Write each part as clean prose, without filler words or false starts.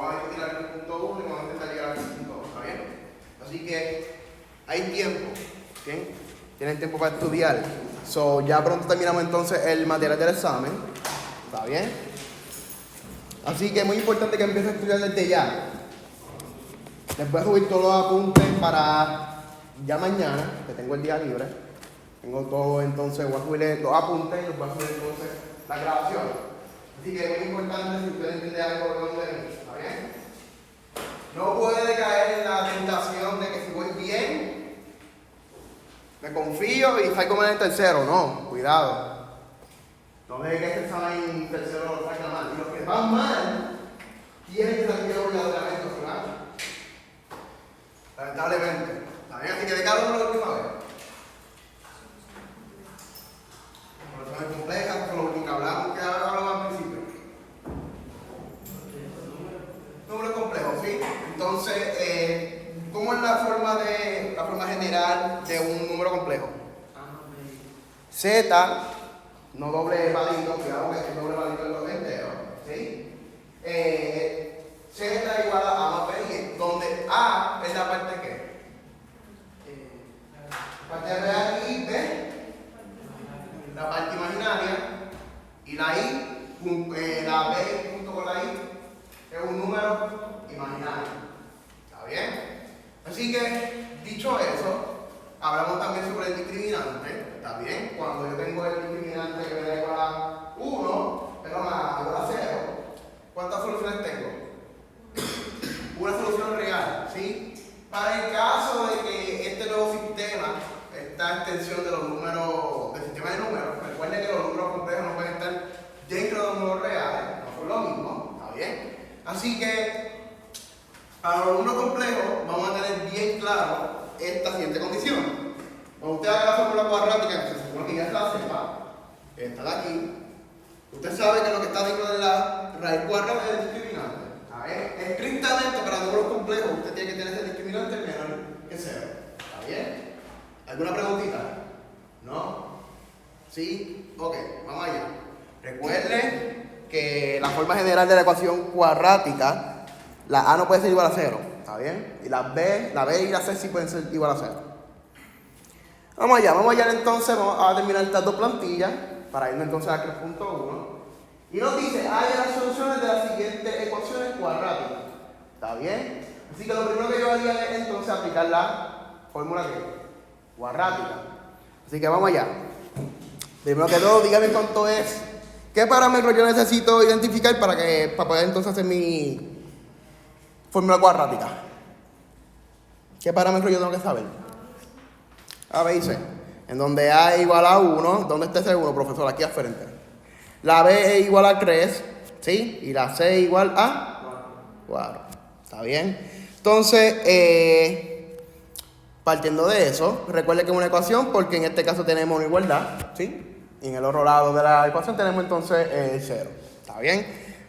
vamos a discutir al punto 1 y vamos a intentar llegar al punto 2, ¿está bien? Así que hay tiempo, ¿ok? Tienen tiempo para estudiar. So, ya pronto terminamos entonces el material del examen, ¿está bien? Así que es muy importante que empiecen a estudiar desde ya. Les voy a subir todos los apuntes para ya mañana, que tengo el día libre. Tengo todo, entonces voy a subirles los apuntes y les voy a subir entonces la grabación. Así que es muy importante si ustedes entienden algo de dónde venir, ¿está bien? No puede caer en la tentación de que si voy bien, me confío y salgo mal en tercero. No, cuidado. No deje que este examen tercero lo salga mal. Y los que van mal, tienen que salir obligatoriamente, ¿verdad? Lamentablemente. ¿Está bien? Así que de cada uno la última vez. Oraciones complejas, con lo que hablamos, que hablamos al principio. Números complejos, ¿sí? Entonces, ¿cómo es la forma general de un número complejo? Z, no doble palito, cuidado que es doble palito en los enteros, ¿sí? Z igual a más B, donde A es la parte que parte real y B, la parte imaginaria, y la I, la B junto con la I, es un número imaginario. ¿Está bien? Así que, dicho eso, hablamos también sobre el discriminante. ¿Está bien? Cuando yo tengo el discriminante que me da igual a 1, pero más igual a 0, ¿cuántas soluciones tengo? Una solución real, ¿sí? Para el caso de que este nuevo sistema, esta extensión de los números, del sistema de números, recuerden que los números complejos no pueden estar dentro de los números reales, no son lo mismo, ¿está bien? Así que, para los números complejos, vamos a tener bien claro esta siguiente condición. Cuando usted haga la fórmula cuadrática, que se supone que ya se la sepa, esta de aquí, usted sabe que lo que está dentro de la raíz cuadrada es el discriminante. Estrictamente para números complejos, usted tiene que tener ese discriminante menor que 0. ¿Está bien? ¿Alguna preguntita? ¿No? ¿Sí? Ok, vamos allá. Recuerde que la forma general de la ecuación cuadrática, la A no puede ser igual a 0. ¿Está bien? Y la B y la C sí pueden ser igual a 0. Vamos allá entonces, vamos a terminar estas dos plantillas para irnos entonces a 3.1. Y nos dice, hay las soluciones de las siguientes ecuaciones cuadráticas. ¿Está bien? Así que lo primero que yo haría es entonces aplicar la fórmula cuadrática. Así que vamos allá. Primero que todo, dígame cuánto es. ¿Qué parámetros yo necesito identificar para poder entonces hacer mi fórmula cuadrática? ¿Qué parámetros yo tengo que saber? A, B y C. En donde A es igual a 1, ¿dónde está ese 1, profesor? Aquí al frente. La B es igual a 3, ¿sí? Y la C es igual a 4. ¿Está bien? Entonces, partiendo de eso, recuerde que es una ecuación porque en este caso tenemos una igualdad, ¿sí? Y en el otro lado de la ecuación tenemos entonces el 0. ¿Está bien?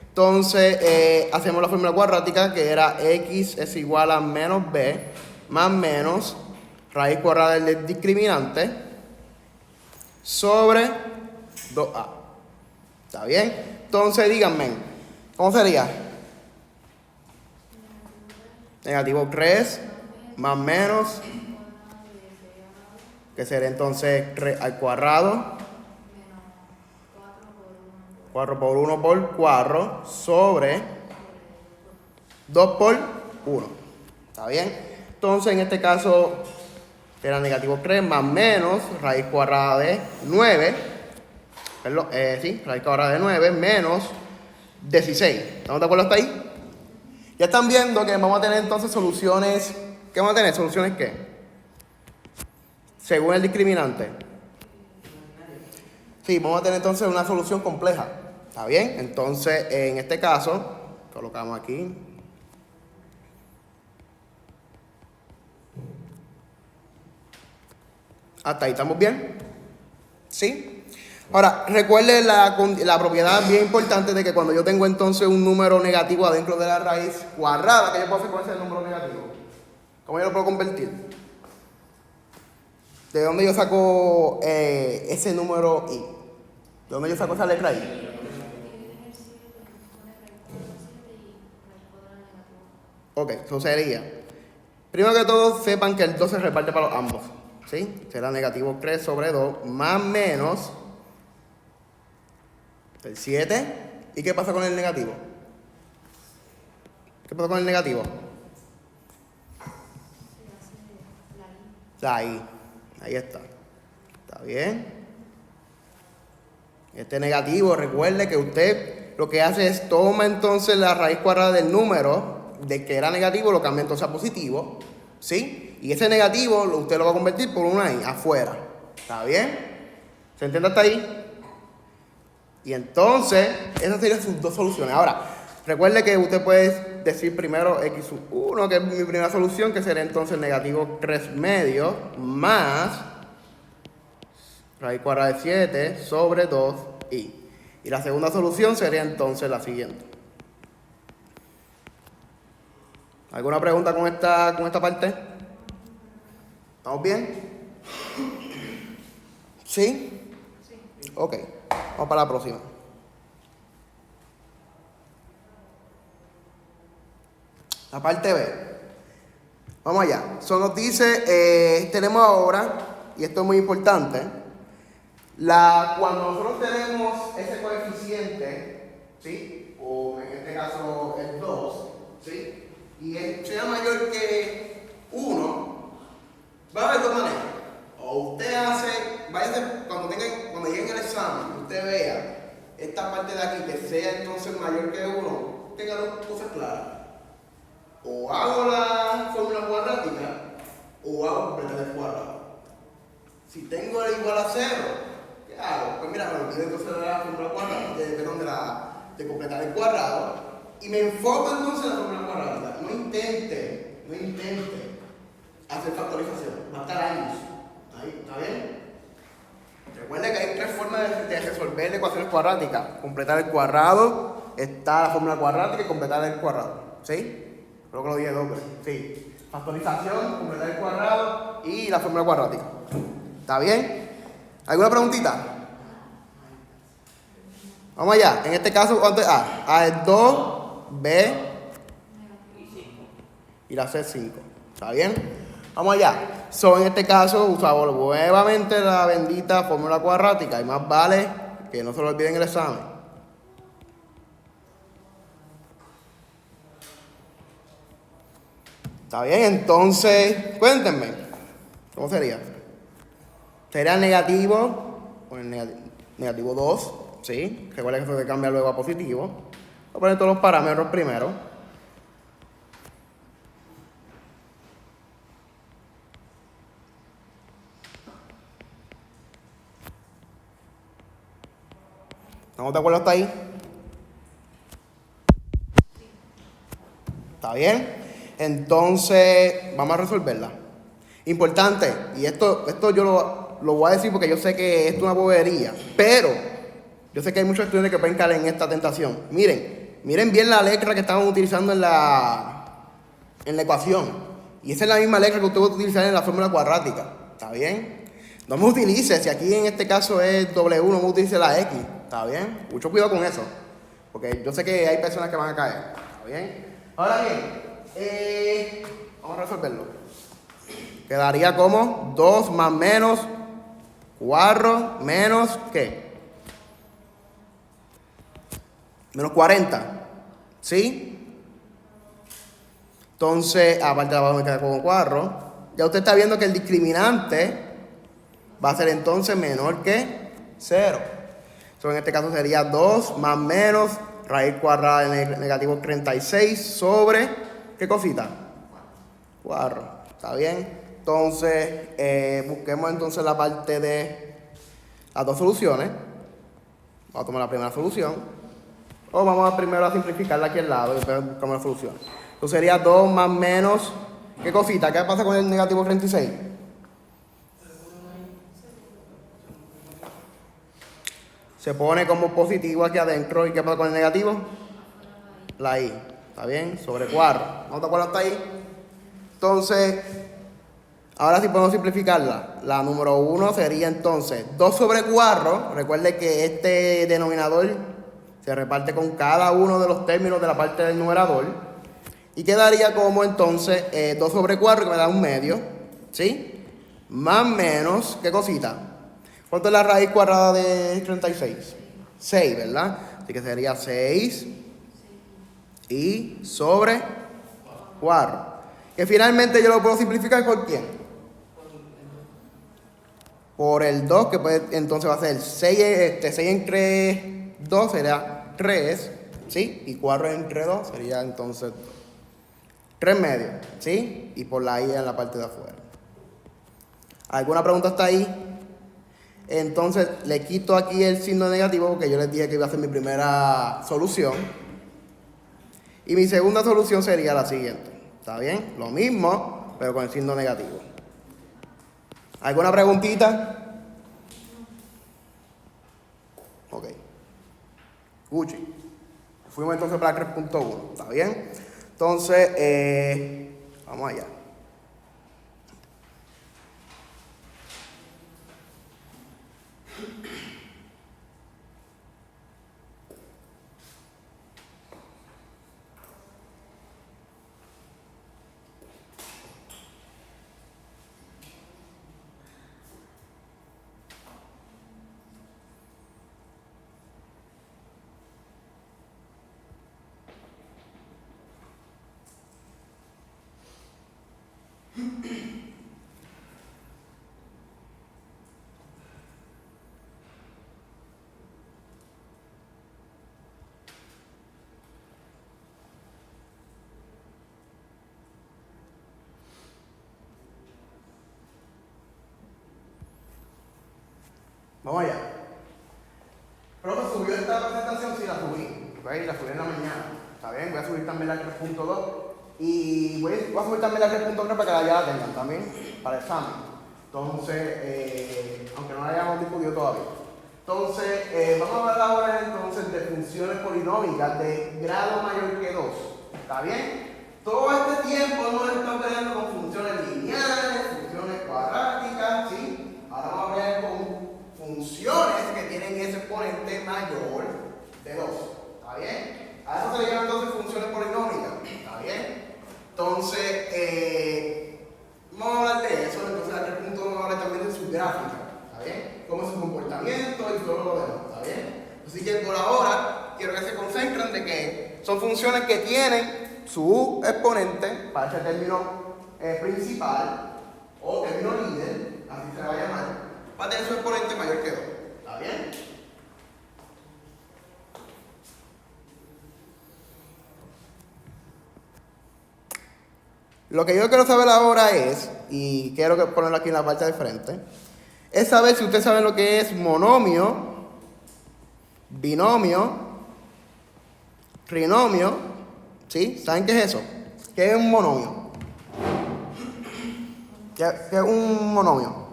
Entonces, hacemos la fórmula cuadrática que era x es igual a menos b más menos raíz cuadrada del discriminante sobre 2a. ¿Está bien? Entonces, díganme, ¿cómo sería? Negativo 3 más menos, que sería entonces 3 al cuadrado, 4 por 1 por 4, sobre 2 por 1. ¿Está bien? Entonces, en este caso, era negativo 3 más menos raíz cuadrada de 9. Perdón, sí, raíz cuadrada de 9 menos 16. ¿Estamos de acuerdo hasta ahí? Ya están viendo que vamos a tener entonces soluciones. ¿Qué vamos a tener? ¿Soluciones qué? Según el discriminante. Sí, vamos a tener entonces una solución compleja. ¿Está bien? Entonces, en este caso, colocamos aquí. ¿Hasta ahí estamos bien? ¿Sí? Ahora, recuerde la propiedad bien importante de que cuando yo tengo entonces un número negativo adentro de la raíz cuadrada, ¿qué yo puedo hacer con ese número negativo? ¿Cómo yo lo puedo convertir? ¿De dónde yo saco ese número i? ¿De dónde yo saco esa letra i? Ok, eso sería. Primero que todo, sepan que el 2 se reparte para los ambos. ¿Sí? Será negativo 3 sobre 2 más menos el 7. ¿Y qué pasa con el negativo? ¿Qué pasa con el negativo? Ahí está. ¿Está bien? Este negativo, recuerde que usted lo que hace es toma entonces la raíz cuadrada del número de que era negativo, lo cambia entonces a positivo, ¿sí? Y ese negativo usted lo va a convertir por una ahí, afuera. ¿Está bien? ¿Se entiende hasta ahí? Y entonces, esas serían sus dos soluciones. Ahora, recuerde que usted puede decir primero x sub 1, que es mi primera solución, que sería entonces negativo 3 medios más raíz cuadrada de 7 sobre 2i. Y la segunda solución sería entonces la siguiente. ¿Alguna pregunta con esta parte? ¿Estamos bien? ¿Sí? Sí. Ok, vamos para la próxima. La parte B. Vamos allá. Eso nos dice, tenemos ahora, y esto es muy importante, cuando nosotros tenemos ese coeficiente, ¿sí? O en este caso el 2, ¿sí? Y sea mayor que 1, va a haber dos maneras. O usted cuando llegue el examen, usted vea esta parte de aquí que sea entonces mayor que 1, tenga dos cosas claras. O hago la fórmula cuadrática o hago completar el cuadrado. Si tengo el igual a 0, ¿qué hago? Pues mira, me olvido entonces de la fórmula cuadrada, de completar el cuadrado, y me enfoco entonces en la fórmula cuadrática. No intente hacer factorización, va a estar años. Ahí, ¿está bien? Recuerden que hay tres formas de resolver ecuaciones cuadráticas. Completar el cuadrado, está la fórmula cuadrática y completar el cuadrado. ¿Sí? Creo que lo dije doble. Sí. Factorización, completar el cuadrado y la fórmula cuadrática. ¿Está bien? ¿Alguna preguntita? Vamos allá. En este caso, ¿cuánto es A? A es 2, B y la C es 5. ¿Está bien? Vamos allá. En este caso, usamos nuevamente la bendita fórmula cuadrática. Y más vale que no se lo olviden en el examen. ¿Está bien? Entonces, cuéntenme. ¿Cómo sería? Sería negativo, negativo 2, ¿sí? Recuerden que eso se cambia luego a positivo. Voy a poner todos los parámetros primero. ¿Estamos de acuerdo hasta ahí? ¿Está bien? Entonces, vamos a resolverla. Importante, y esto yo lo voy a decir porque yo sé que esto es una bobería, pero yo sé que hay muchos estudiantes que pueden caer en esta tentación. Miren bien la letra que estamos utilizando en la ecuación. Y esa es la misma letra que usted va a utilizar en la fórmula cuadrática. ¿Está bien? No me utilice, si aquí en este caso es W, no me utilice la X. ¿Está bien? Mucho cuidado con eso, porque yo sé que hay personas que van a caer. ¿Está bien? Ahora bien, vamos a resolverlo. Quedaría como 2 más menos 4 menos, ¿qué? Menos 40. ¿Sí? Entonces, aparte de abajo me queda como 4. Ya usted está viendo que el discriminante va a ser entonces menor que 0. En este caso sería 2 más menos raíz cuadrada de negativo 36 sobre, ¿qué cosita? 4. ¿Está bien? Entonces, busquemos entonces la parte de las dos soluciones. Vamos a tomar la primera solución. O vamos primero a simplificarla aquí al lado y después buscamos la solución. Entonces sería 2 más menos, ¿qué cosita? ¿Qué pasa con el negativo 36? Se pone como positivo aquí adentro. ¿Y qué pasa con el negativo? La I. ¿Está bien? Sobre 4. ¿No te acuerdas hasta ahí? Entonces, ahora sí podemos simplificarla. La número 1 sería entonces 2 sobre 4. Recuerde que este denominador se reparte con cada uno de los términos de la parte del numerador. Y quedaría como entonces 2 sobre 4, que me da 1/2, ¿sí? Más menos, ¿qué cosita? ¿Cuánto es la raíz cuadrada de 36? 6, ¿verdad? Así que sería 6 y sobre 4. Que finalmente yo lo puedo simplificar por quién? Por el 2, que puede, entonces va a ser 6, 6 entre 2 sería 3, ¿sí? Y 4 entre 2 sería entonces 3/2, ¿sí? Y por la I en la parte de afuera. ¿Alguna pregunta hasta ahí? Entonces le quito aquí el signo negativo porque yo les dije que iba a ser mi primera solución. Y mi segunda solución sería la siguiente. ¿Está bien? Lo mismo, pero con el signo negativo. ¿Alguna preguntita? Ok. Gucci. Fuimos entonces para 3.1. ¿Está bien? Entonces, vamos allá. Vamos allá. Profe, ¿subió esta presentación? Sí, la subí. ¿Okay? La subí en la mañana. ¿Está bien? Voy a subir también la 3.2. Y voy a subir también la 3.3 para que ya la tengan también para el examen. Entonces, aunque no la hayamos discutido todavía. Entonces, vamos a hablar ahora entonces de funciones polinómicas de grado mayor que 2. ¿Está bien? Todo este tiempo hemos estado peleando con funciones lineales, funciones cuadráticas, ¿sí? Ahora vamos a ver con funciones que tienen ese exponente mayor de 2. ¿Está bien? A eso se le llama entonces funciones polinómicas. ¿Está bien? Entonces, vamos a hablar de eso. Entonces, a 3.1 vamos a hablar también de su gráfica. ¿Está bien? Cómo es su comportamiento y todo lo demás. ¿Está bien? Así que por ahora, quiero que se concentren de que son funciones que tienen su exponente para ese término principal o término líder, así se va a llamar, va a tener su exponente mayor que 2. ¿Está bien? Lo que yo quiero saber ahora es, y quiero ponerlo aquí en la parte de frente, es saber si ustedes saben lo que es monomio, binomio, trinomio, ¿sí? ¿Saben qué es eso? ¿Qué es un monomio? ¿Qué es un monomio?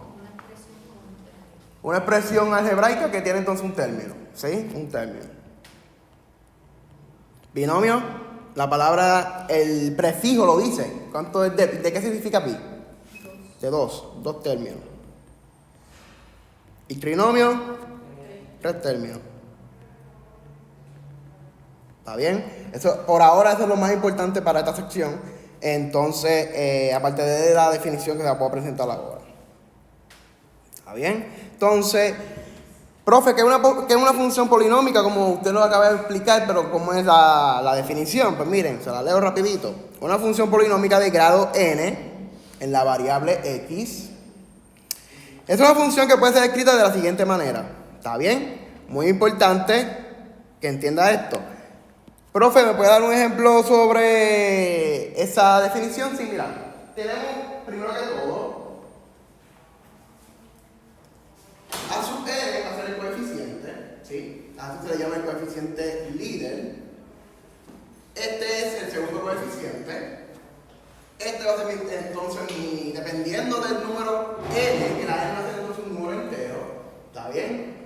Una expresión algebraica que tiene entonces un término, ¿sí? Un término. Binomio, la palabra, el prefijo lo dice. ¿Cuánto es de qué significa pi? De 2 términos. Y trinomio, 3 términos. ¿Está bien? Eso, por ahora eso es lo más importante para esta sección. Entonces, aparte de la definición que se la puedo presentar ahora. ¿Está bien? Entonces, profe, ¿qué es una función polinómica? Como usted lo acaba de explicar, pero ¿cómo es la definición? Pues miren, se la leo rapidito. Una función polinómica de grado n en la variable x. Es una función que puede ser escrita de la siguiente manera. ¿Está bien? Muy importante que entienda esto. Profe, ¿me puede dar un ejemplo sobre esa definición? Sí, mira. Tenemos, primero que todo, a sub n va a ser el coeficiente, ¿sí? A eso se le llama el coeficiente líder. Este es el segundo coeficiente. Este va a ser entonces dependiendo del número n, que la n va a ser entonces un número entero. ¿Está bien?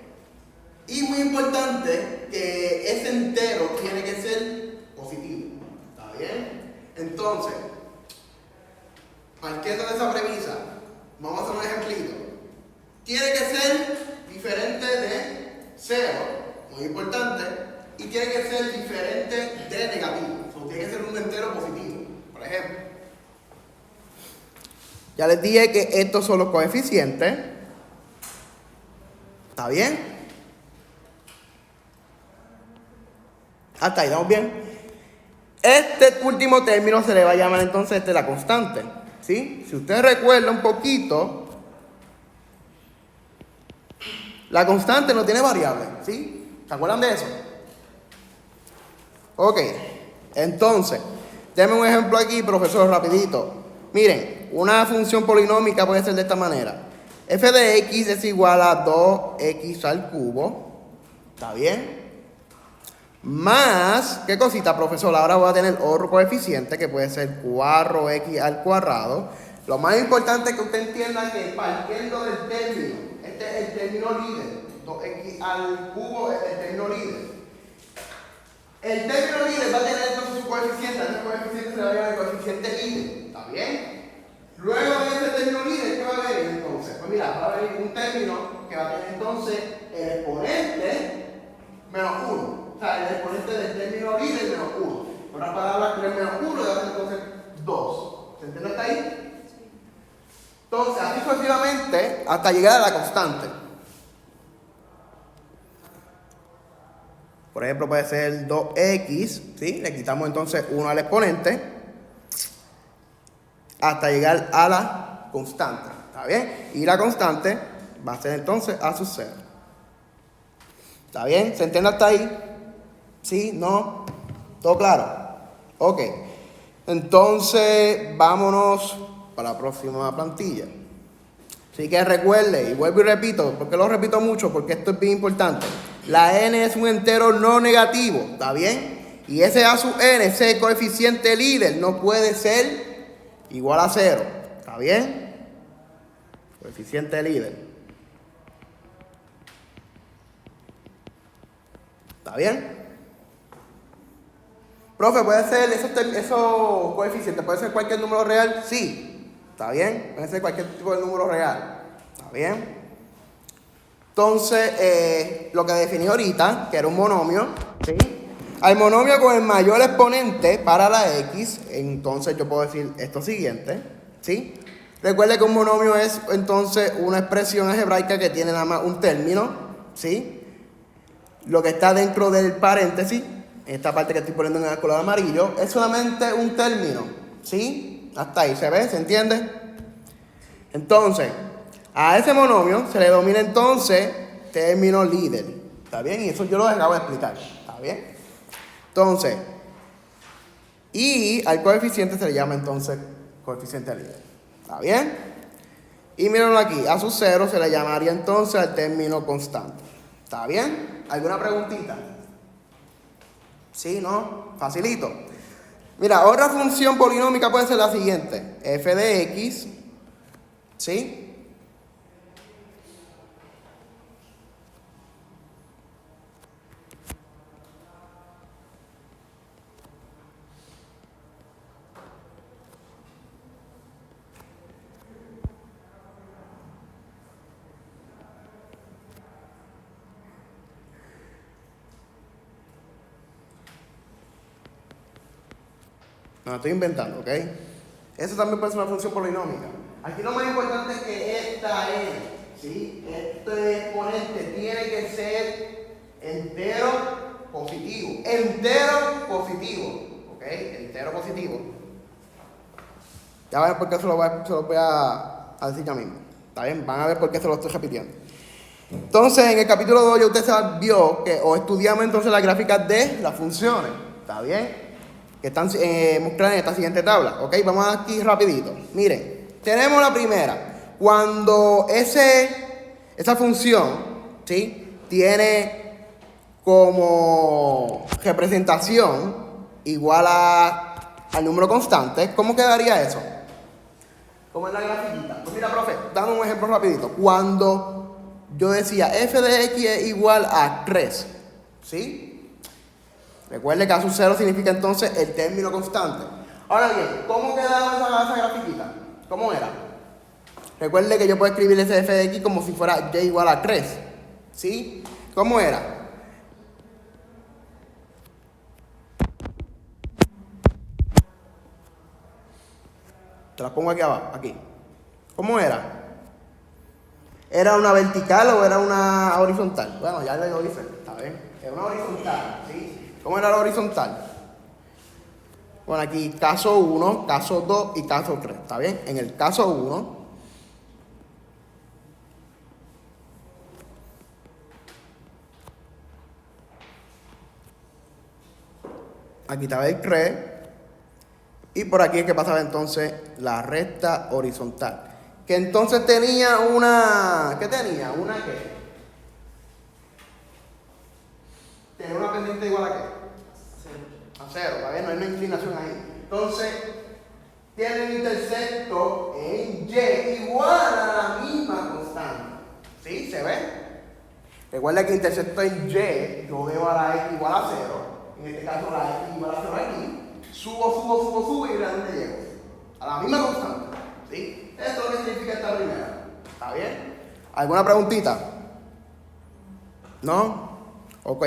Y muy importante que ese entero tiene que ser positivo. ¿Está bien? Entonces, partiendo de esa premisa, vamos a hacer un ejemplito. Tiene que ser diferente de 0, muy importante, y tiene que ser diferente de negativo. O sea, tiene que ser un entero positivo. Ya les dije que estos son los coeficientes. ¿Está bien? Hasta ahí, ¿estamos bien? Este último término se le va a llamar entonces la constante. ¿Sí? Si usted recuerda un poquito, la constante no tiene variable. ¿Sí? ¿Se acuerdan de eso? Ok. Entonces, déme un ejemplo aquí, profesor, rapidito. Miren, una función polinómica puede ser de esta manera. F de x es igual a 2x al cubo. ¿Está bien? Más, ¿qué cosita, profesor? Ahora voy a tener otro coeficiente que puede ser 4x al cuadrado. Lo más importante es que usted entienda que partiendo del término, este es el término líder, 2x al cubo es el término líder. El término líder va a tener entonces su coeficiente, ese coeficiente se va a llamar el coeficiente líder. ¿Está bien? Luego de ese término líder, ¿qué va a haber entonces? Pues mira, va a haber un término que va a tener entonces el exponente menos 1. O sea, el exponente del término líder menos 1. En otras palabras, 3 menos 1 va a ser entonces 2. ¿Se entiende hasta ahí? Entonces, así sucesivamente hasta llegar a la constante. Por ejemplo, puede ser 2x, ¿sí? Le quitamos entonces 1 al exponente hasta llegar a la constante. ¿Está bien? Y la constante va a ser entonces a sub 0. ¿Está bien? ¿Se entiende hasta ahí? ¿Sí? ¿No? ¿Todo claro? Ok. Entonces, vámonos para la próxima plantilla. Así que recuerde, y vuelvo y repito, ¿por qué lo repito mucho? Porque esto es bien importante. La n es un entero no negativo, ¿está bien? Y ese a sub n, ese coeficiente líder, no puede ser igual a 0, ¿está bien? Coeficiente líder. ¿Está bien? Profe, ¿puede ser esos coeficientes? ¿Puede ser cualquier número real? Sí. ¿Está bien? Puede ser cualquier tipo de número real. ¿Está bien? Entonces, lo que definí ahorita, que era un monomio, ¿sí? Al monomio con el mayor exponente para la x, entonces yo puedo decir esto siguiente, ¿sí? Recuerde que un monomio es entonces una expresión algebraica que tiene nada más un término, ¿sí? Lo que está dentro del paréntesis, esta parte que estoy poniendo en el color amarillo, es solamente un término, ¿sí? Hasta ahí, ¿se ve? ¿Se entiende? Entonces, a ese monomio se le denomina entonces término líder. ¿Está bien? Y eso yo lo acabo de explicar. ¿Está bien? Entonces, y al coeficiente se le llama entonces coeficiente líder. ¿Está bien? Y mírenlo aquí, a sub 0 se le llamaría entonces al término constante. ¿Está bien? ¿Alguna preguntita? ¿Sí? ¿No? Facilito. Mira, otra función polinómica puede ser la siguiente. F de x, ¿sí? No, estoy inventando, ¿ok? Eso también puede ser una función polinómica. Aquí lo más importante es que esta n, ¿sí? Este exponente tiene que ser entero positivo. Entero positivo, ¿ok? Entero positivo. Ya van a ver por qué se lo voy a decir ya mismo. ¿Está bien? Van a ver por qué se lo estoy repitiendo. Entonces, en el capítulo 2 ya usted vio que, o estudiamos entonces las gráficas de las funciones. ¿Está bien? Que están mostradas en esta siguiente tabla. ¿Ok? Vamos aquí rapidito. Miren, tenemos la primera. Cuando esa función, ¿sí? Tiene como representación igual al número constante, ¿cómo quedaría eso? Como en la grafiquita. Pues mira, profe, dame un ejemplo rapidito. Cuando yo decía f de x es igual a 3, ¿sí? Recuerde que a sub 0 significa entonces el término constante. Ahora bien, ¿cómo quedaba esa grafiquita? ¿Cómo era? Recuerde que yo puedo escribir ese f de x como si fuera y igual a 3. ¿Sí? ¿Cómo era? Te la pongo aquí abajo, aquí. ¿Cómo era? ¿Era una vertical o era una horizontal? Bueno, ya lo hice, ¿está bien? Era una horizontal, ¿sí? ¿Cómo era la horizontal? Bueno, aquí caso 1, caso 2 y caso 3, ¿está bien? En el caso 1, aquí estaba el 3, y por aquí es que pasaba entonces la recta horizontal. Que entonces tenía una... ¿Qué tenía? ¿Una qué? Tenía una pendiente igual a qué? A 0, ¿está bien? No hay una inclinación ahí. Entonces, tiene un intersecto en Y igual a la misma constante. ¿Sí? ¿Se ve? Recuerda que intersecto en Y, yo veo a la X igual a 0. En este caso la X igual a 0 aquí. Subo y ¿a dónde llego? A la misma constante. ¿Sí? Esto es lo que significa esta primera. ¿Está bien? ¿Alguna preguntita? ¿No? Ok.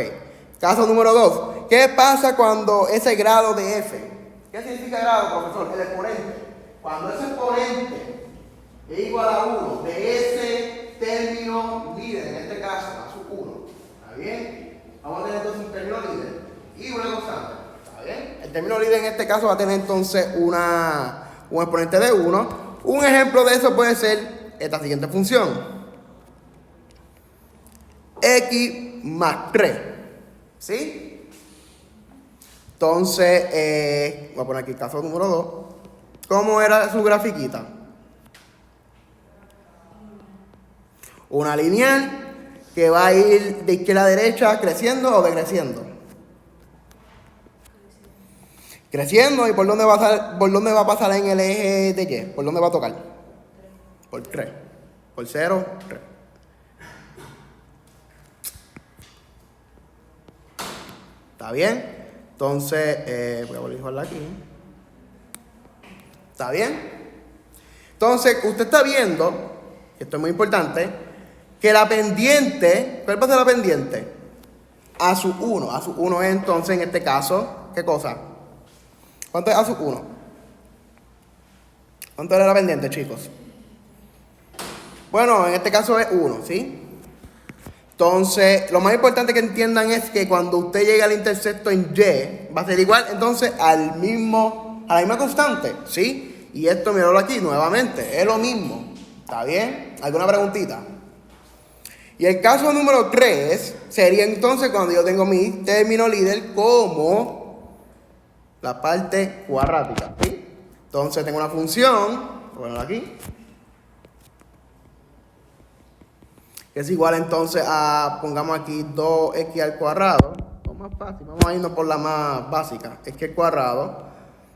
Caso número 2. ¿Qué pasa cuando ese grado de F? ¿Qué significa grado, profesor? El exponente. Cuando ese exponente es igual a 1 de ese término líder, en este caso, a sub 1. ¿Está bien? Vamos a tener entonces un término líder y una constante. ¿Está bien? El término líder en este caso va a tener entonces un exponente de 1. Un ejemplo de eso puede ser esta siguiente función. X más 3. ¿Sí? Entonces, voy a poner aquí el caso número 2. ¿Cómo era su grafiquita? Una lineal que va a ir de izquierda a derecha creciendo o decreciendo. Creciendo, ¿y por dónde va a pasar en el eje de Y? ¿Por dónde va a tocar? Por 3. Por 0, 3. ¿Está bien? Entonces, voy a volver a aquí. ¿Está bien? Entonces, usted está viendo, esto es muy importante, que la pendiente, ¿cuál va a ser la pendiente? A sub 1. A sub 1 es entonces, en este caso, ¿qué cosa? ¿Cuánto es A sub 1? ¿Cuánto era la pendiente, chicos? Bueno, en este caso es 1, ¿sí? Entonces, lo más importante que entiendan es que cuando usted llegue al intersecto en Y, va a ser igual entonces a la misma constante, ¿sí? Y esto, míralo aquí nuevamente, es lo mismo. ¿Está bien? ¿Alguna preguntita? Y el caso número 3 sería entonces cuando yo tengo mi término líder como la parte cuadrática, ¿sí? Entonces tengo una función, voy a ponerla aquí, que es igual entonces a, pongamos aquí 2x al cuadrado, o más fácil, vamos a irnos por la más básica, x al cuadrado,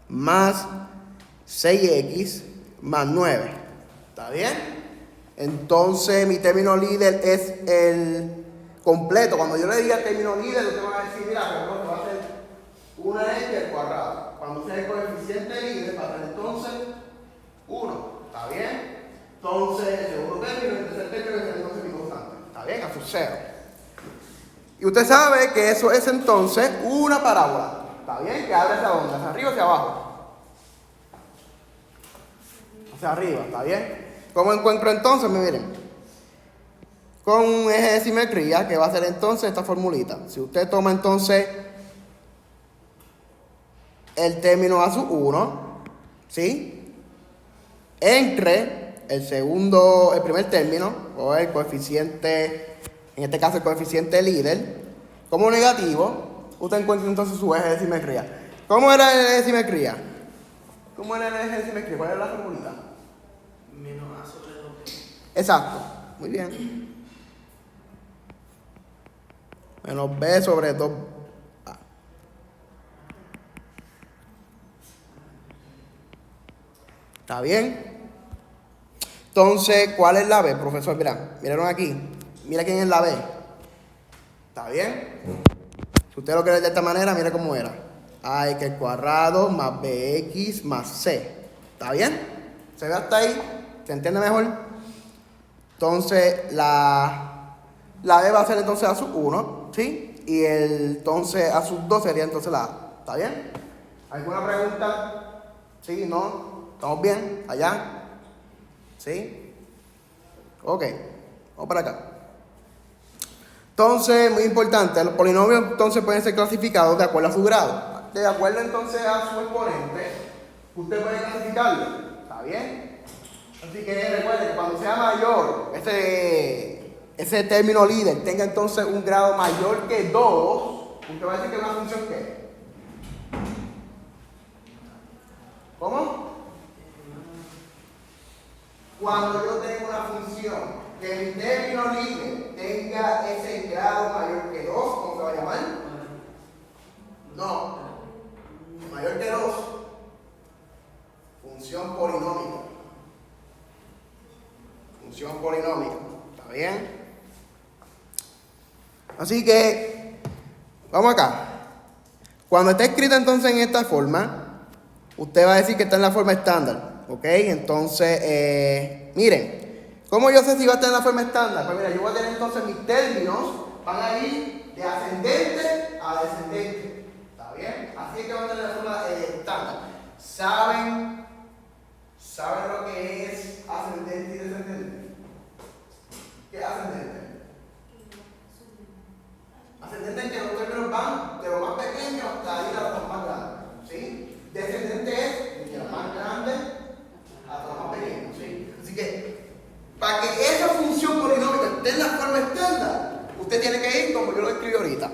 más 6x más 9, ¿está bien? Entonces mi término líder es el completo. Cuando yo le diga término líder, usted va a decir, mira, pero va a ser una x al cuadrado. Cuando sea el coeficiente líder, va a ser entonces 1, ¿está bien? Entonces, el segundo término, el tercer término es entonces mi constante. ¿Está bien? A su 0. Y usted sabe que eso es entonces una parábola. ¿Está bien? Que abre hacia dónde, hacia arriba o hacia abajo. Hacia arriba, ¿está bien? ¿Cómo encuentro entonces? Miren. Con un eje de simetría, que va a ser entonces esta formulita. Si usted toma entonces el término a sub 1, ¿sí? Entre el primer término, o el coeficiente, en este caso el coeficiente líder, como negativo, usted encuentra entonces su eje de simetría. ¿Cómo era el eje de simetría? ¿Cómo era el eje de simetría? ¿Cuál era la formulita? Menos A sobre 2B. Exacto, muy bien. Menos B sobre 2A. ¿Está bien? Entonces, ¿cuál es la B, profesor? Miraron aquí. Mira quién es la B. ¿Está bien? Si usted lo quiere de esta manera, mire cómo era. AX al cuadrado más BX más C. ¿Está bien? ¿Se ve hasta ahí? ¿Se entiende mejor? Entonces, la B va a ser entonces A sub 1, ¿sí? Y entonces A sub 2 sería entonces la A. ¿Está bien? ¿Alguna pregunta? ¿Sí? ¿No? ¿Estamos bien? ¿Allá? ¿Sí? Ok, vamos para acá. Entonces, muy importante, los polinomios entonces pueden ser clasificados de acuerdo a su grado. De acuerdo entonces a su exponente, usted puede clasificarlo. ¿Está bien? Así que recuerde que cuando sea mayor, ese término líder tenga entonces un grado mayor que 2, usted va a decir que es una función ¿qué? ¿Cómo? Cuando yo tengo una función que mi término líder tenga ese grado mayor que 2, ¿cómo se va a llamar? No, mayor que 2, función polinómica. Función polinómica, ¿está bien? Así que, vamos acá. Cuando esté escrita entonces en esta forma, usted va a decir que está en la forma estándar, ¿ok? Entonces, miren, ¿cómo yo sé si va a estar en la forma estándar? Pues mira, yo voy a tener entonces mis términos, van a ir de ascendente a descendente, ¿está bien? Así es que van a tener la forma estándar. ¿Saben lo que es ascendente y descendente? ¿Qué es ascendente? Ascendente es que los términos van de lo más pequeño hasta ir a lo más grande, ¿sí? Descendente es de lo más grande hasta lo más pequeño, ¿sí? Así que, para que esa función polinómica esté en la forma estándar, usted tiene que ir como yo lo escribí ahorita.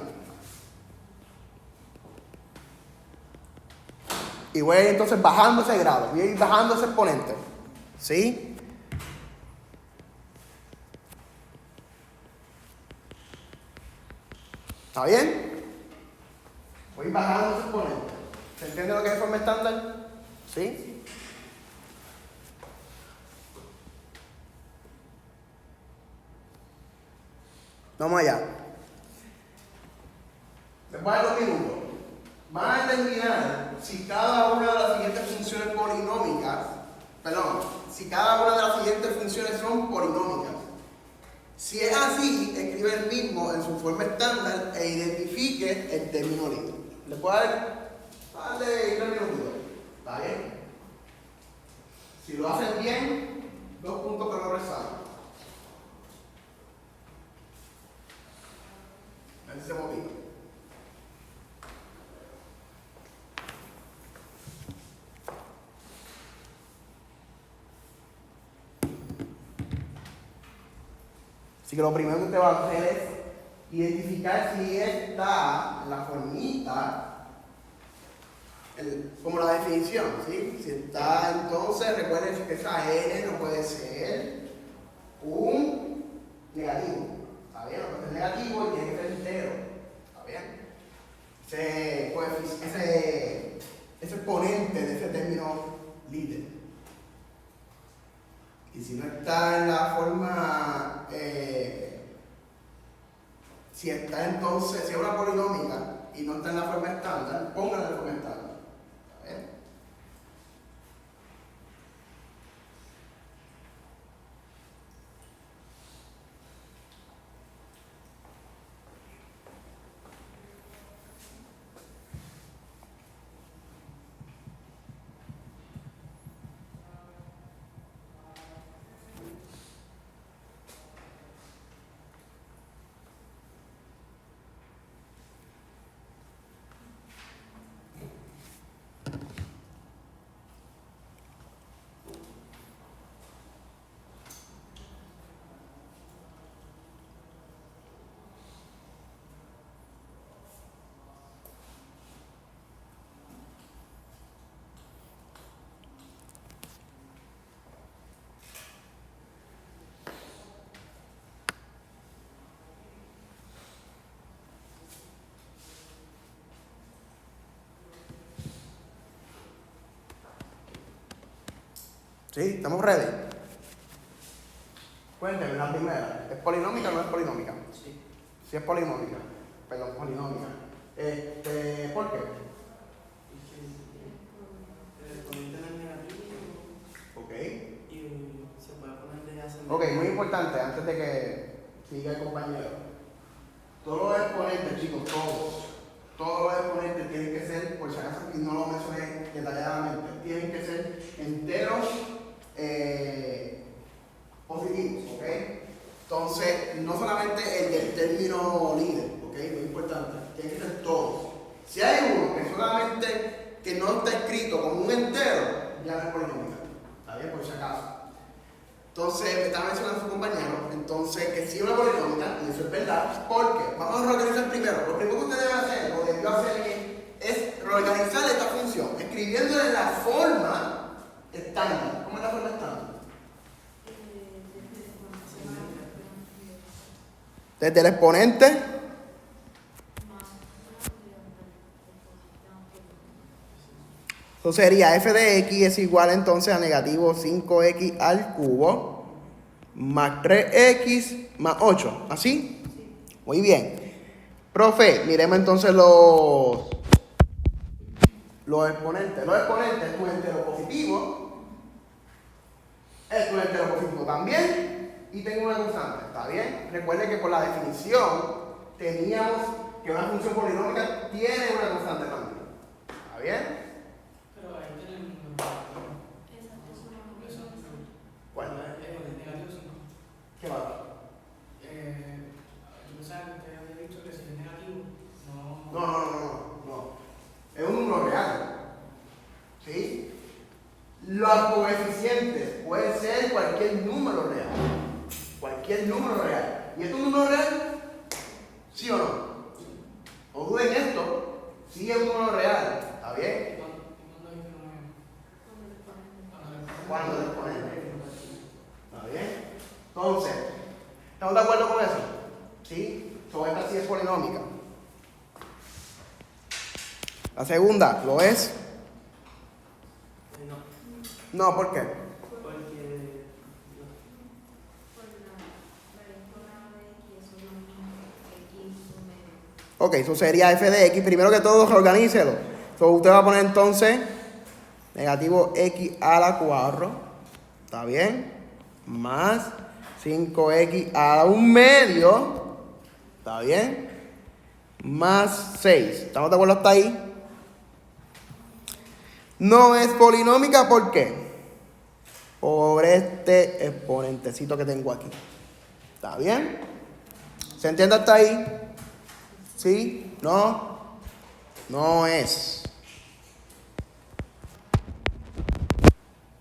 Y voy a ir entonces bajando ese grado, voy a ir bajando ese exponente, ¿sí? ¿Está bien? Voy bajando ese exponente. ¿Se entiende lo que es forma estándar? ¿Sí? Vamos allá. Después de 2 minutos, van a determinar si cada una de las siguientes funciones polinómicas, si cada una de las siguientes funciones son polinómicas. Si es así, escribe el mismo en su forma estándar e identifique el término líder. Le puedo darle 3 minutos. ¿Está bien? Si lo hacen bien, 2 puntos que lo resaltan. Así se motiva. Así que lo primero que usted va a hacer es identificar si está en la formita, como la definición, ¿sí? Si está, entonces recuerden que esa N no puede ser un negativo, ¿está bien? No puede ser negativo y tiene que ser entero, ¿está bien? Ese exponente de ese término líder. Y si no está en la forma, si está entonces, si es una polinómica y no está en la forma estándar, pónganla en la forma estándar. ¿Está bien? ¿Sí? ¿Estamos ready? Cuéntenme la primera. ¿Es polinómica o no es polinómica? Sí. Sí es polinómica. Perdón, polinómica. ¿Por qué? El exponente no es negativo. Ok. Y se puede poner de ascendente. Ok, muy importante, antes de que siga el compañero. Todos los exponentes, chicos, todos los exponentes tienen que ser, por si acaso y no lo mencioné detalladamente, tienen que ser enteros ya no es polinómica. ¿Está bien? Por si acaso. Entonces, me estaba mencionando su compañero, entonces, que sí es una polinómica, y eso es verdad. ¿Por qué? Vamos a reorganizar primero. Lo primero que usted debe hacer, o debió hacer, es reorganizar esta función, escribiéndola en la forma estándar. ¿Cómo es la forma estándar? Desde el exponente eso sería f de x es igual entonces a negativo 5x al cubo más 3x más 8. ¿Así? Muy bien. Profe, miremos entonces los exponentes. Los exponentes es tu entero positivo. Es tu entero positivo también. Y tengo una constante. ¿Está bien? Recuerde que por la definición teníamos que una función polinómica tiene una constante también. ¿Está bien? Pero ahí tenemos un Bueno, negativo 5. ¿qué va? Yo pensaba que usted había dicho que si es negativo, no. No. Es un número real. ¿Sí? Los coeficientes pueden ser cualquier número real. Cualquier número real. ¿Y esto es un número real? ¿Sí o no? No duden en esto. Sí es un número real. ¿Está bien? ¿Cuándo le ponen? ¿Está bien? Entonces, ¿estamos de acuerdo con eso? ¿Sí? Esta sí es polinómica. La segunda, ¿lo es? No. No, ¿por qué? Porque. Ok, eso sería f de x. Primero que todo, reorganícelo. Usted va a poner entonces negativo x a la 4. ¿Está bien? Más 5x a la 1 medio. ¿Está bien? Más 6. ¿Estamos de acuerdo hasta ahí? No es polinómica, ¿por qué? Por este exponentecito que tengo aquí. ¿Está bien? ¿Se entiende hasta ahí? ¿Sí? ¿No? No es.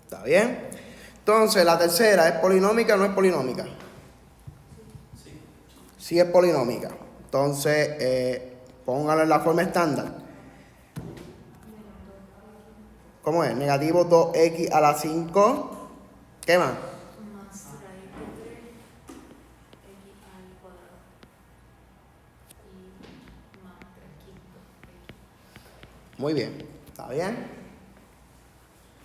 ¿Está bien? Entonces, la tercera, ¿es polinómica o no es polinómica? Sí. Sí es polinómica. Entonces, póngalo en la forma estándar. ¿Cómo es? Negativo 2x a la 5. ¿Qué más? Más raíz de 3, x al cuadrado. Y más 3 quintos, x. Muy bien. ¿Está bien?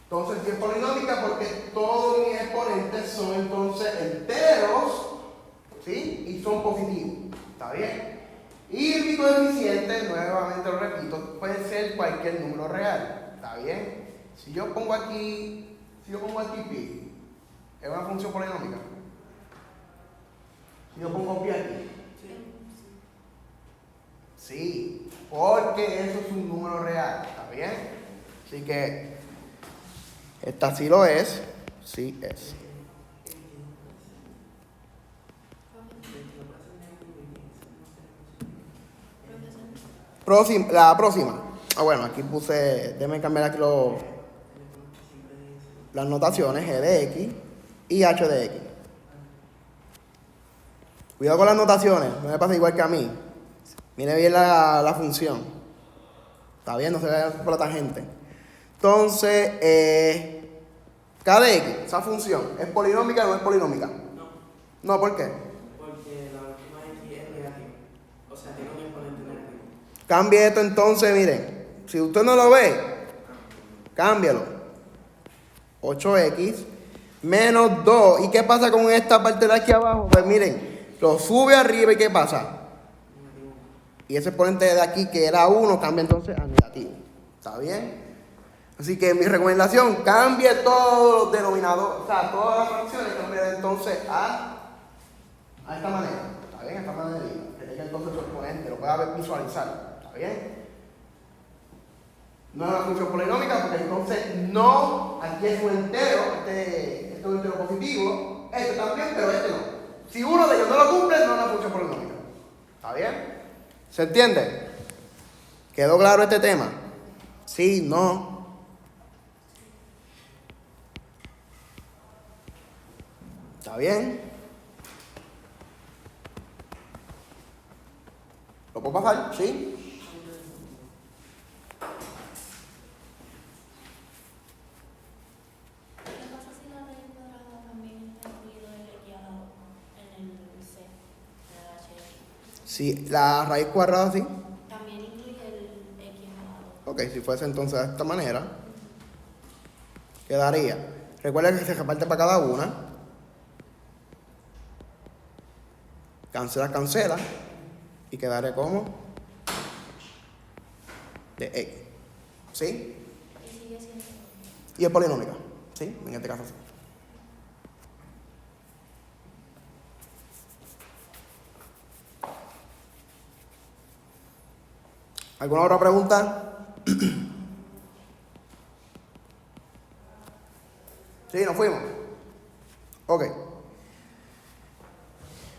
Entonces, sí es polinómica porque todos mis exponentes son entonces enteros, ¿sí? Y son positivos. ¿Está bien? Y mi coeficiente, nuevamente lo repito, puede ser cualquier número real. ¿Está bien? Si yo pongo aquí pi, ¿es una función polinómica? Si yo pongo pi aquí. Sí, porque eso es un número real. ¿Está bien? Así que esta sí lo es. Sí es. La próxima. Bueno, aquí puse. Déjenme cambiar aquí las notaciones. G de x y h de x. Cuidado con las notaciones. No me pasa igual que a mí. Mire bien la función. Está bien, no se vea por la tangente. Entonces, k de x, esa función, ¿es polinómica o no es polinómica? No. No, ¿por qué? Porque la última x es negativa. O sea, tiene un exponente negativo. Cambie esto entonces, miren. Si usted no lo ve, cámbialo. 8x menos 2. ¿Y qué pasa con esta parte de aquí abajo? Pues miren, lo sube arriba y ¿qué pasa? Negativo. Y ese exponente de aquí que era 1 cambia entonces a negativo. ¿Está bien? Así que mi recomendación, cambie todos los denominadores, o sea, todas las fracciones, cambie entonces a esta manera. ¿Está bien? A esta manera. Que tenga entonces su exponente, lo pueda visualizar. ¿Está bien? No es una función polinómica porque entonces no, aquí es un entero, este es un entero positivo, este también, pero este no. Si uno de ellos no lo cumple, no es una función polinómica. ¿Está bien? ¿Se entiende? ¿Quedó claro este tema? Sí, no. ¿Está bien? ¿Lo puedo pasar? ¿Sí? ¿Qué pasa si la raíz cuadrada también está incluido en el X a la 2 en el C, en el HX? Sí, la raíz cuadrada, sí. También incluye el X a la 2. Ok, si fuese entonces de esta manera, quedaría. Recuerda que se reparte para cada una. Cancela, cancela. Y quedaría como de X. ¿Sí? Y sigue siendo. Y es polinómica. ¿Sí? En este caso sí. ¿Alguna otra pregunta? ¿Sí? ¿Nos fuimos? Ok.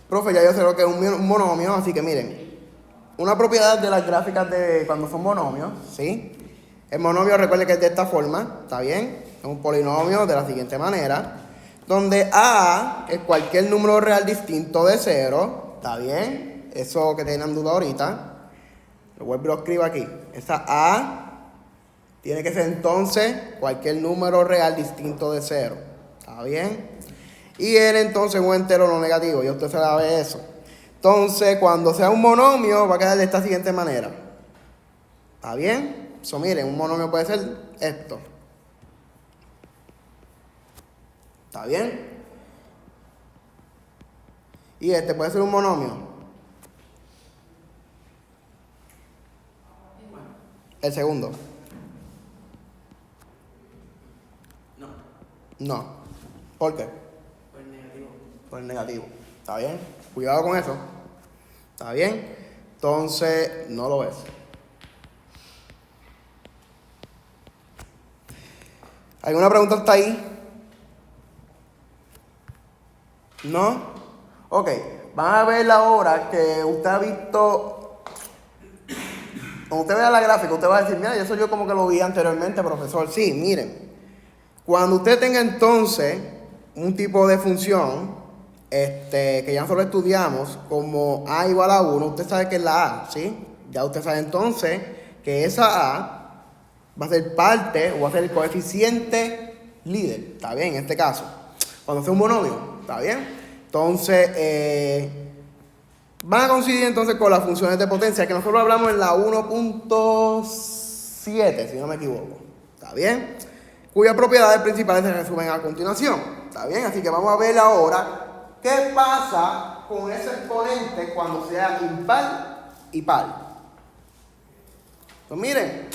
Profe, ya yo sé lo que es un monomio, así que miren. Una propiedad de las gráficas de cuando son monomios, ¿sí? El monomio, recuerde que es de esta forma, ¿está bien? Es un polinomio de la siguiente manera, donde A es cualquier número real distinto de 0, ¿está bien? Eso que tienen duda ahorita, lo vuelvo y lo escribo aquí. Esa A tiene que ser entonces cualquier número real distinto de 0, ¿está bien? Y N entonces un entero no negativo, ya usted sabe eso. Entonces, cuando sea un monomio, va a quedar de esta siguiente manera. ¿Está bien? Eso, miren, un monomio puede ser esto. ¿Está bien? Y este puede ser un monomio. El segundo. No, No. ¿Por qué? pues negativo. Por el negativo. ¿Está bien? Cuidado con eso. ¿Está bien? Entonces, no lo ves. ¿Alguna pregunta hasta ahí? ¿No? Ok. Van a ver ahora que usted ha visto. Cuando usted vea la gráfica, usted va a decir, mira, eso yo como que lo vi anteriormente, profesor. Sí, miren. Cuando usted tenga entonces un tipo de función, que ya nosotros estudiamos, como A igual a 1, usted sabe que es la A, ¿sí? Ya usted sabe entonces que esa A va a ser parte o va a ser el coeficiente líder, ¿está bien? En este caso, cuando sea un monomio, ¿está bien? Entonces, van a coincidir entonces con las funciones de potencia que nosotros hablamos en la 1.7, si no me equivoco, ¿está bien? Cuyas propiedades principales se resumen a continuación, ¿está bien? Así que vamos a ver ahora qué pasa con ese exponente cuando sea impar y par. Entonces miren,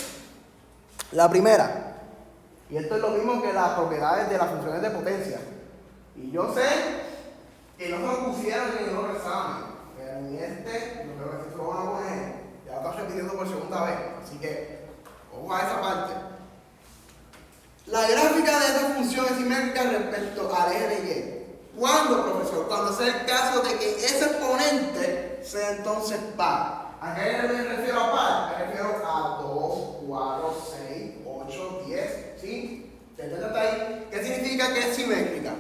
la primera, y esto es lo mismo que las propiedades de las funciones de potencia. Y yo sé que no se lo pusieron en el otro examen, pero en este, no creo que se lo van a poner, ya lo estoy repitiendo por segunda vez, así que ojo a esa parte. La gráfica de esa función es simétrica respecto al eje de Y. ¿Cuándo, profesor? Cuando sea el caso de que ese exponente sea entonces par. ¿A qué me refiero a par? Me refiero a 2, 4, 6, 8, 10, ¿sí? ¿Entiendes hasta ahí? ¿Qué significa que es simétrica?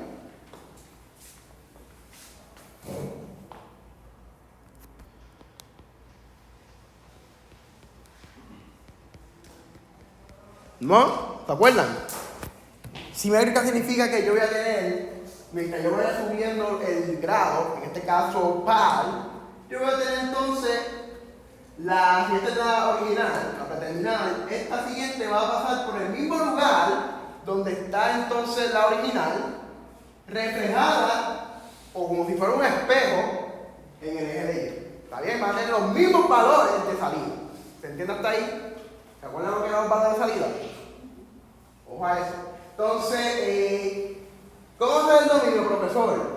¿No? ¿Se acuerdan? Simétrica significa que yo voy a tener, mientras yo vaya subiendo el grado, en este caso par, yo voy a tener entonces la siguiente original, la preterminal, esta siguiente va a pasar por el mismo lugar donde está entonces la original, reflejada, o como si fuera un espejo, en el eje de Y. ¿Está bien? Va a tener los mismos valores de salida. ¿Se entiende hasta ahí? ¿Se acuerdan lo que eran los valores de salida? Ojo a eso. Entonces, ¿cómo es el dominio, profesor?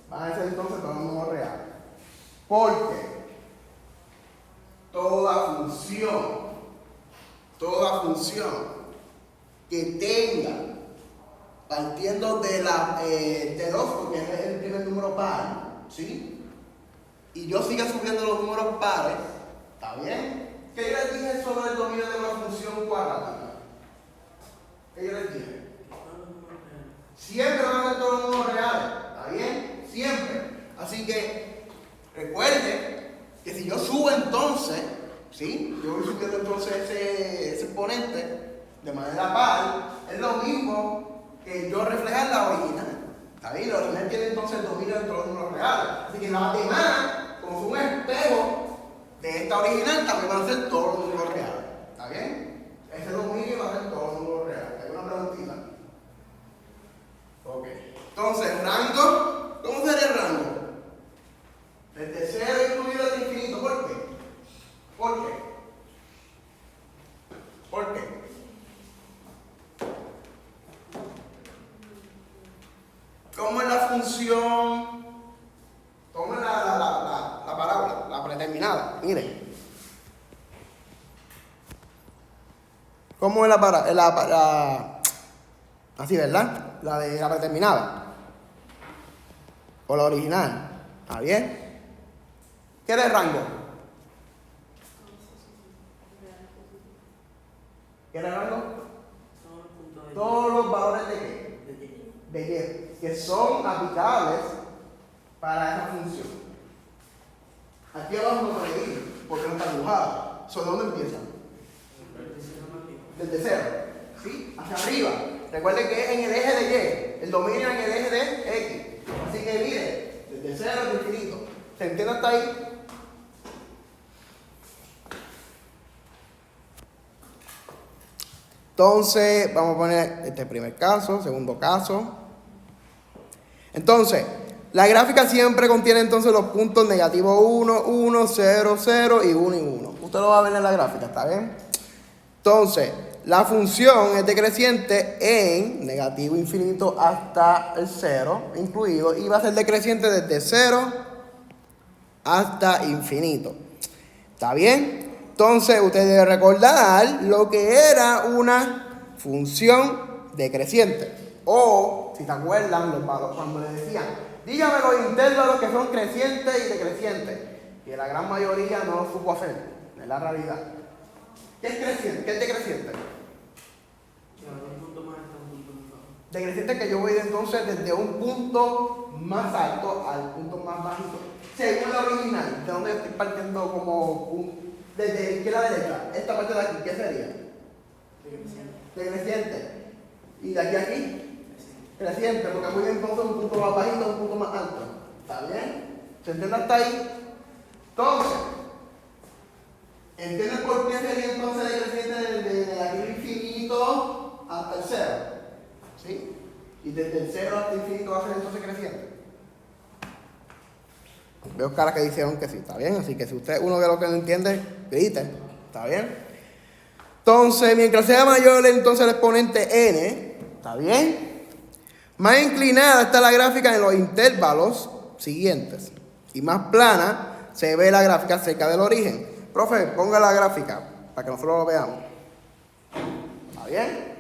Van a ser entonces todos los números reales. Porque toda función que tenga, partiendo de 2, porque es el primer número par, ¿sí? Y yo siga subiendo los números pares, ¿está bien? ¿Qué yo les dije sobre el dominio de una función cuadrática? ¿Qué yo les dije? Siempre van a ser todos los números reales, ¿está bien? entonces ese exponente de manera par es lo mismo que yo reflejar la original. ¿Está bien? La original tiene entonces el dominio dentro de los números reales. Así que las demás, como un espejo de esta original, también van a ser todos los números reales. ¿Está bien? Ese dominio va a ser todos los números reales. ¿Hay una preguntita? Ok. Entonces, rango. ¿Cómo sería el rango? Desde 0 incluido hasta infinito. ¿Por qué? ¿Por qué? ¿Por qué? ¿Cómo es la función? ¿Cómo es la parábola? La predeterminada. Miren. ¿Cómo es la parábola? Así, ¿verdad? La de la predeterminada. O la original. ¿Está bien? ¿Qué es el rango? ¿Qué es el rango? Todos los valores de qué? De qué? Que son aplicables para esa función. Aquí abajo no puede ir, porque no está dibujado. ¿Sobre dónde empieza? Desde 0. ¿Sí? Hacia arriba. Recuerden que es en el eje de Y. El dominio en el eje de X. Así que mire, desde 0 hasta infinito. ¿Se entiende hasta ahí? Entonces, vamos a poner este primer caso, segundo caso. Entonces, la gráfica siempre contiene entonces los puntos negativo 1, 1, 0, 0 y 1 y 1. Usted lo va a ver en la gráfica, ¿está bien? Entonces, la función es decreciente en negativo infinito hasta el 0 incluido y va a ser decreciente desde 0 hasta infinito. ¿Está bien? Entonces, usted debe recordar lo que era una función decreciente. O, si se acuerdan, los valores, cuando le decían, dígame los intervalos que son crecientes y decrecientes, que la gran mayoría no lo supo hacer, es la realidad. ¿Qué es creciente? ¿Qué es decreciente? Decreciente es que yo voy entonces desde un punto más alto al punto más bajito. Según la original, de donde estoy partiendo como desde izquierda a derecha, esta parte de aquí, ¿qué sería? Decreciente. ¿Y de aquí a aquí? Creciente, porque voy entonces de un punto más bajito a un punto más alto. ¿Está bien? ¿Se entiende hasta ahí? Entonces, ¿entienden por qué sería entonces decreciente desde negativo infinito hasta el 0? ¿Sí? Y desde el 0 hasta el infinito va a ser entonces creciente. Veo caras que dijeron que sí, ¿está bien? Así que si usted es uno de los que no entiende, grite, ¿está bien? Entonces, mientras sea mayor entonces el exponente n, ¿está bien? Más inclinada está la gráfica en los intervalos siguientes. Y más plana se ve la gráfica cerca del origen. Profe, ponga la gráfica para que nosotros lo veamos. ¿Está bien?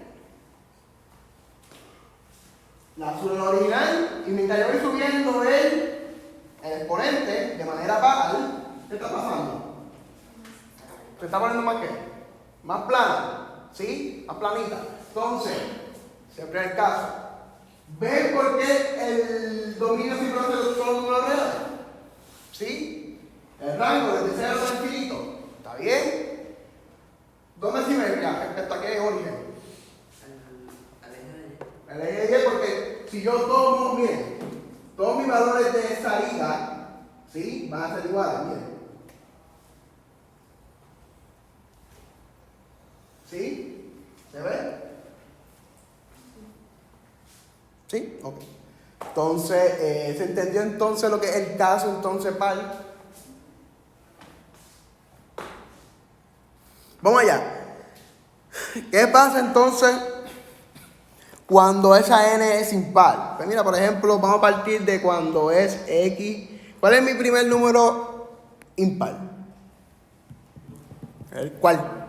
La original, y mientras yo voy subiendo el exponente de manera par, ¿qué está pasando? ¿Se está poniendo más qué? Más plana, ¿sí? Más planita. Entonces, siempre es el caso. ¿Ven por qué el dominio siempre va a ser solo números reales? ¿Sí? El rango desde 0 hasta infinito. ¿Está bien? ¿Dónde simetría respecto a qué origen? El eje de Y, porque si yo tomo, miren, todos mis valores de salida, ¿sí? Van a ser iguales, miren. ¿Sí? ¿Se ve? ¿Sí? Ok. Entonces, ¿se entendió entonces lo que es el caso entonces par? Vamos allá. ¿Qué pasa entonces cuando esa n es impar? Pues mira, por ejemplo, vamos a partir de cuando es x. ¿Cuál es mi primer número impar? ¿Cuál?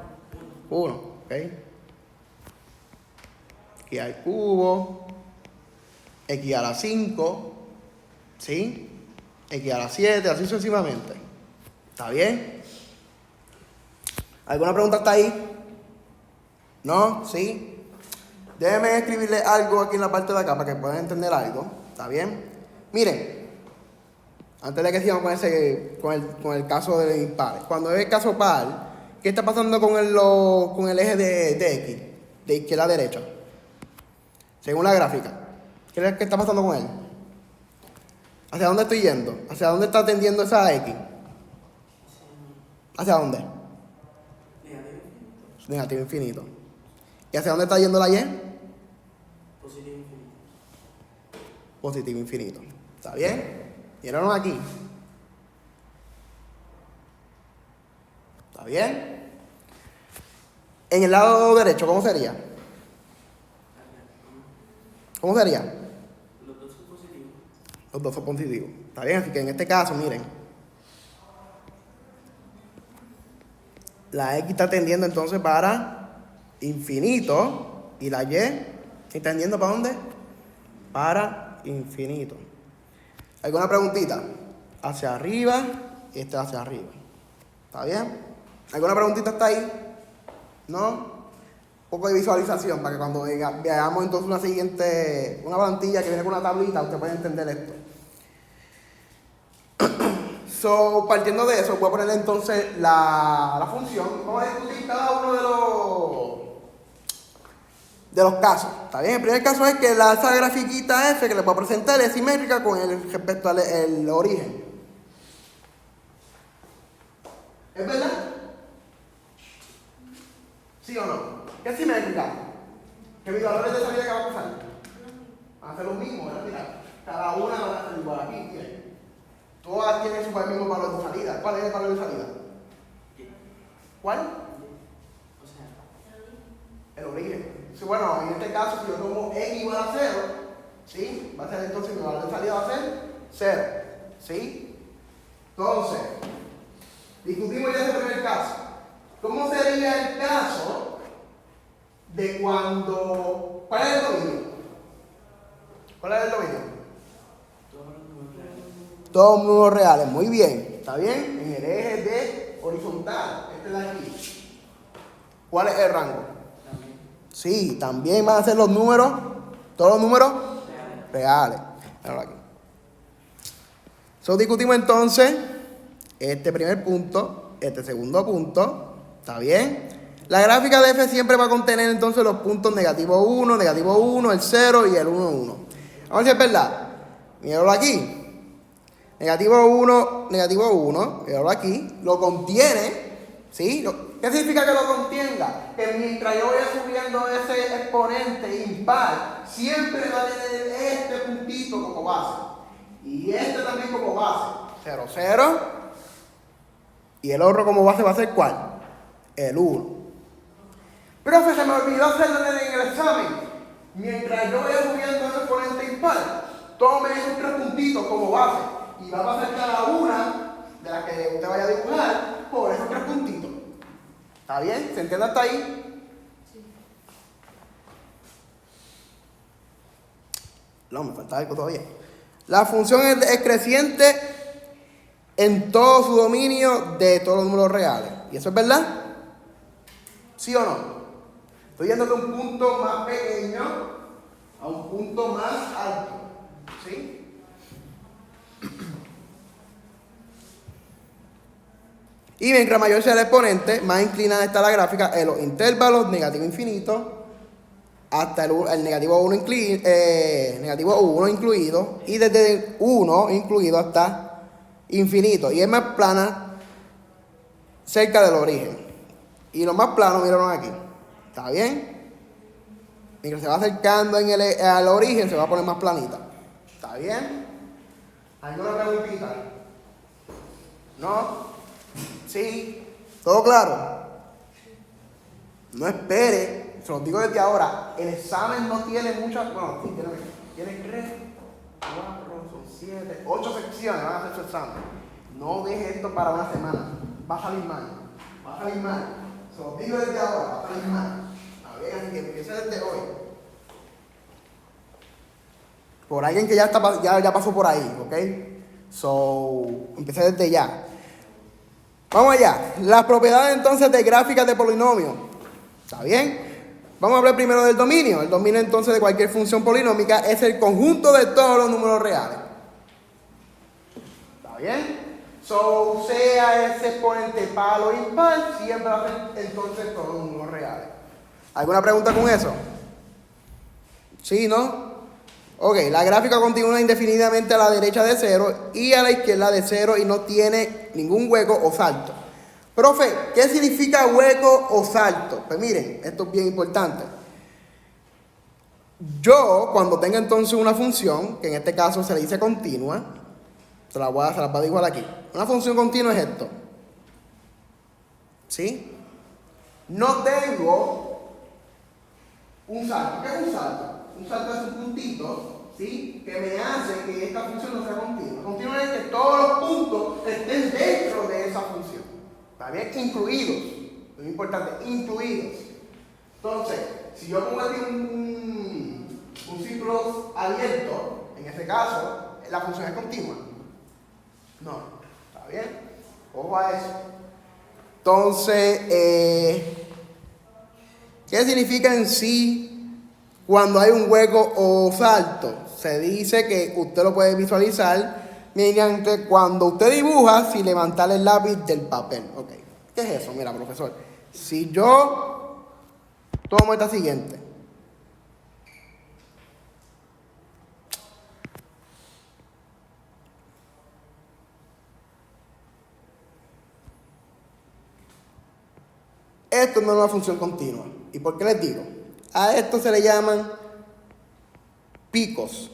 1, ¿ok? X al cubo, x a la 5, ¿sí? X a la 7, así sucesivamente. ¿Está bien? ¿Alguna pregunta hasta ahí? ¿No? ¿Sí? Déjenme escribirle algo aquí en la parte de acá para que puedan entender algo. ¿Está bien? Miren, antes de que sigamos con el caso de impar. Cuando es el caso par, ¿Qué está pasando con el eje de X? De izquierda a derecha. Según la gráfica. ¿Qué está pasando con él? ¿Hacia dónde estoy yendo? ¿Hacia dónde está tendiendo esa X? ¿Hacia dónde? Negativo infinito. ¿Y hacia dónde está yendo la Y? Positivo infinito. Positivo infinito. ¿Está bien? Míranos aquí. ¿Está bien? En el lado derecho, ¿cómo sería? ¿Cómo sería? Los dos son positivos. Los dos son positivos. ¿Está bien? Así que en este caso, miren. La X está tendiendo entonces para infinito. Y la Y está tendiendo ¿para dónde? Para infinito. ¿Alguna preguntita? Hacia arriba y este hacia arriba. ¿Está bien? ¿Alguna preguntita hasta ahí? ¿No? Un poco de visualización para que cuando veamos entonces una plantilla que viene con una tablita, usted puede entender esto. So, partiendo de eso, voy a ponerle entonces la función. Vamos a discutir cada uno de los casos. ¿Está bien? El primer caso es que esa grafiquita F que les voy a presentar es simétrica con respecto al origen. ¿Es verdad? ¿Sí o no? ¿Qué es simétrica? Que mis valores de salida que va a pasar van a ser los mismos, ¿verdad? Mira, cada una va a ser igual aquí, miren. Todas tienen su mismo valor de salida. ¿Cuál es el valor de salida? ¿Cuál? O sea, El origen. Sí, bueno, en este caso, si yo tomo X igual a 0, ¿sí? Va a ser entonces mi valor de salida va a ser 0, ¿sí? Entonces, discutimos ya ese primer caso. ¿Cómo sería el caso de cuando... ¿Cuál es el dominio? ¿Cuál es el dominio? todos los números reales. Todos los números reales. Muy bien. ¿Está bien? En el eje de horizontal. Este es de aquí. ¿Cuál es el rango? También. Sí, también van a ser los números, todos los números reales. Ahora aquí. So, discutimos entonces este primer punto, este segundo punto. ¿Está bien? La gráfica de F siempre va a contener entonces los puntos negativo 1, el 0 y el 1, 1. Vamos a ver si es verdad. Míralo aquí. Negativo 1, míralo aquí. Lo contiene. ¿Sí? ¿Qué significa que lo contenga? Que mientras yo vaya subiendo ese exponente impar, siempre va a tener este puntito como base. Y este también como base. 0, 0. Y el otro como base va a ser ¿cuál? El 1. Profe, se me olvidó hacerlo en el examen. Mientras yo vaya subiendo ese exponente impar, tome esos tres puntitos como base. Y va a pasar cada una de las que usted vaya a dibujar por esos tres puntitos. ¿Está bien? ¿Se entiende hasta ahí? Sí. No, me falta algo todavía. La función es creciente en todo su dominio de todos los números reales. ¿Y eso es verdad? ¿Sí o no? Estoy yendo de un punto más pequeño a un punto más alto. ¿Sí? Y mientras mayor sea el exponente, más inclinada está la gráfica en los intervalos negativo infinito hasta el negativo 1 incluido, y desde el 1 incluido hasta infinito. Y es más plana cerca del origen. Y lo más plano, mírenlo aquí. ¿Está bien? Mientras se va acercando al origen, se va a poner más planita. ¿Está bien? ¿Alguna preguntita? ¿No? ¿Sí? ¿Todo claro? No espere, se los digo desde ahora, el examen no tiene muchas, bueno, sí, tiene 3, 4, 7, 8 secciones, van a hacer su examen. No deje esto para una semana, va a salir mal, se los digo desde ahora, va a salir mal. A ver, así que empiece desde hoy. Por alguien que ya pasó por ahí, ¿ok? So, empiece desde ya. Vamos allá. Las propiedades entonces de gráficas de polinomios. ¿Está bien? Vamos a hablar primero del dominio. El dominio entonces de cualquier función polinómica es el conjunto de todos los números reales. ¿Está bien? So, sea ese exponente par o impar, siempre va a ser entonces todos los números reales. ¿Alguna pregunta con eso? ¿Sí, no? Ok, la gráfica continúa indefinidamente a la derecha de 0 y a la izquierda de 0 y no tiene ningún hueco o salto. Profe, ¿qué significa hueco o salto? Pues miren, esto es bien importante. Yo, cuando tenga entonces una función, que en este caso se le dice continua, se las voy a dibujar aquí. Una función continua es esto. ¿Sí? No tengo un salto. ¿Qué es un salto? Un salto es un puntito, ¿sí?, que me hace que esta función no sea continua. Continua es que todos los puntos estén dentro de esa función. ¿Está bien? Incluidos. Muy importante, incluidos. Entonces, si yo pongo aquí un círculo abierto, en este caso, la función es continua. No, ¿está bien? Ojo a eso. Entonces, ¿qué significa en sí cuando hay un hueco o salto? Se dice que usted lo puede visualizar mediante cuando usted dibuja sin levantar el lápiz del papel. Ok, ¿qué es eso? Mira, profesor, si yo tomo esta siguiente. Esto no es una función continua. ¿Y por qué les digo? A esto se le llaman picos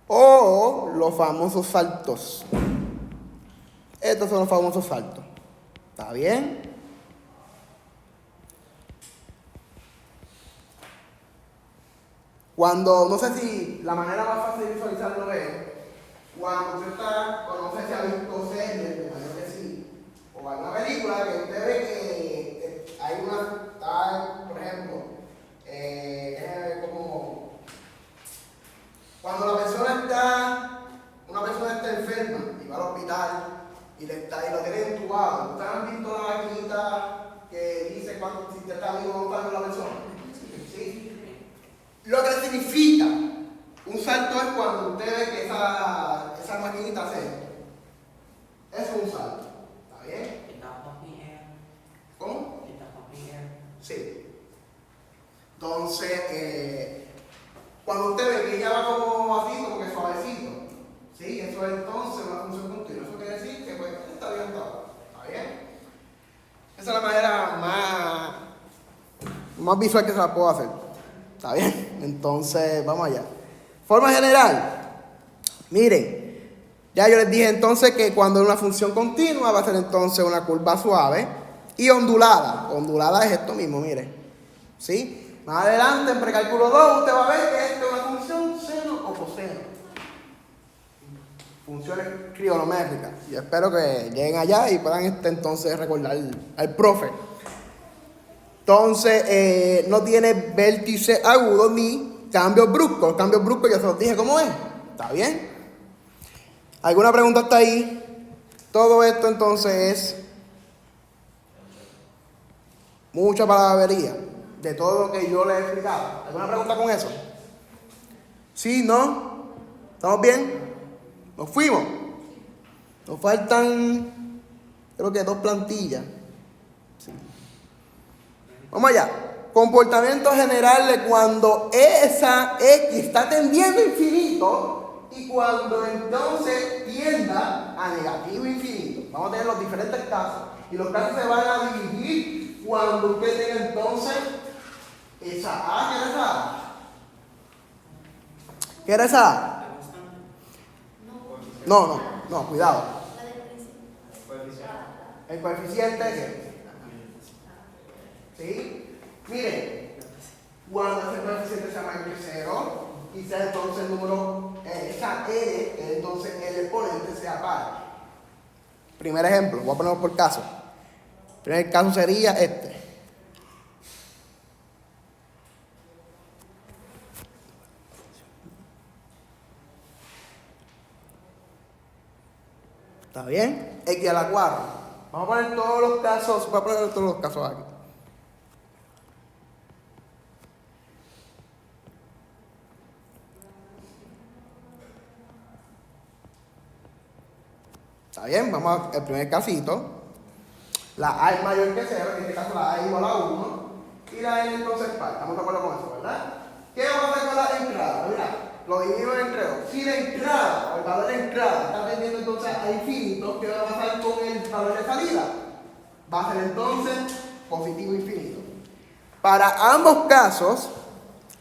o los famosos saltos. Estos son los famosos saltos. ¿Está bien? Cuando, no sé si la manera más fácil de visualizarlo es cuando usted está, o no sé si ha visto series, me imagino que sí, o alguna película que usted ve que hay una, está, por ejemplo, como cuando una persona está enferma y va al hospital y lo tiene entubado. ¿Ustedes han visto la maquinita que dice si usted está vivo o no está vivo la persona? ¿Sí? Lo que significa un salto es cuando usted ve que esa maquinita hace esto. Eso es un salto. ¿Está bien? ¿Cómo? Sí. Entonces, cuando usted ve que ella va como así, como que suavecito, ¿sí? Eso es entonces una función continua. Eso quiere decir que pues, está bien todo. ¿Está bien? Esa es la manera más visual que se la puedo hacer. ¿Está bien? Entonces, vamos allá. Forma general. Miren, ya yo les dije entonces que cuando es una función continua va a ser entonces una curva suave y ondulada. Ondulada es esto mismo, miren. ¿Sí? Más adelante, en precálculo 2, usted va a ver que esto es una función seno o coseno. Funciones trigonométricas. Yo espero que lleguen allá y puedan entonces recordar al profe. Entonces, no tiene vértices agudos ni cambios bruscos. Los cambios bruscos ya se los dije cómo es. ¿Está bien? ¿Alguna pregunta hasta ahí? Todo esto entonces es mucha palabrería de todo lo que yo les he explicado. ¿Alguna pregunta con eso? ¿Sí? ¿No? ¿Estamos bien? ¿Nos fuimos? Nos faltan, creo que 2 plantillas. Sí. Vamos allá. Comportamiento general de cuando esa X está tendiendo a infinito y cuando entonces tienda a negativo infinito. Vamos a tener los diferentes casos. Y los casos se van a dividir cuando usted tenga entonces esa A. ¿Qué era esa A? ¿Qué era esa A? No, cuidado. La del principio. El coeficiente es ¿sí? Miren, cuando ese coeficiente se llama x0 y sea entonces el número, esa n, entonces el exponente sea par. Primer ejemplo, voy a ponerlo por caso. El primer caso sería este. ¿Está bien? X a la 4. Vamos a poner todos los casos, voy a poner todos los casos aquí. ¿Está bien? Vamos al primer casito. La A es mayor que 0, en este caso la A es igual a 1. Y la N entonces es par. ¿Estamos de acuerdo con eso, verdad? ¿Qué vamos a hacer con la entrada? Mira, lo dividimos entre 2. Si la entrada, o el valor de entrada, está tendiendo entonces a infinito, ¿qué va a pasar con el valor de salida? Va a ser entonces positivo infinito. Para ambos casos,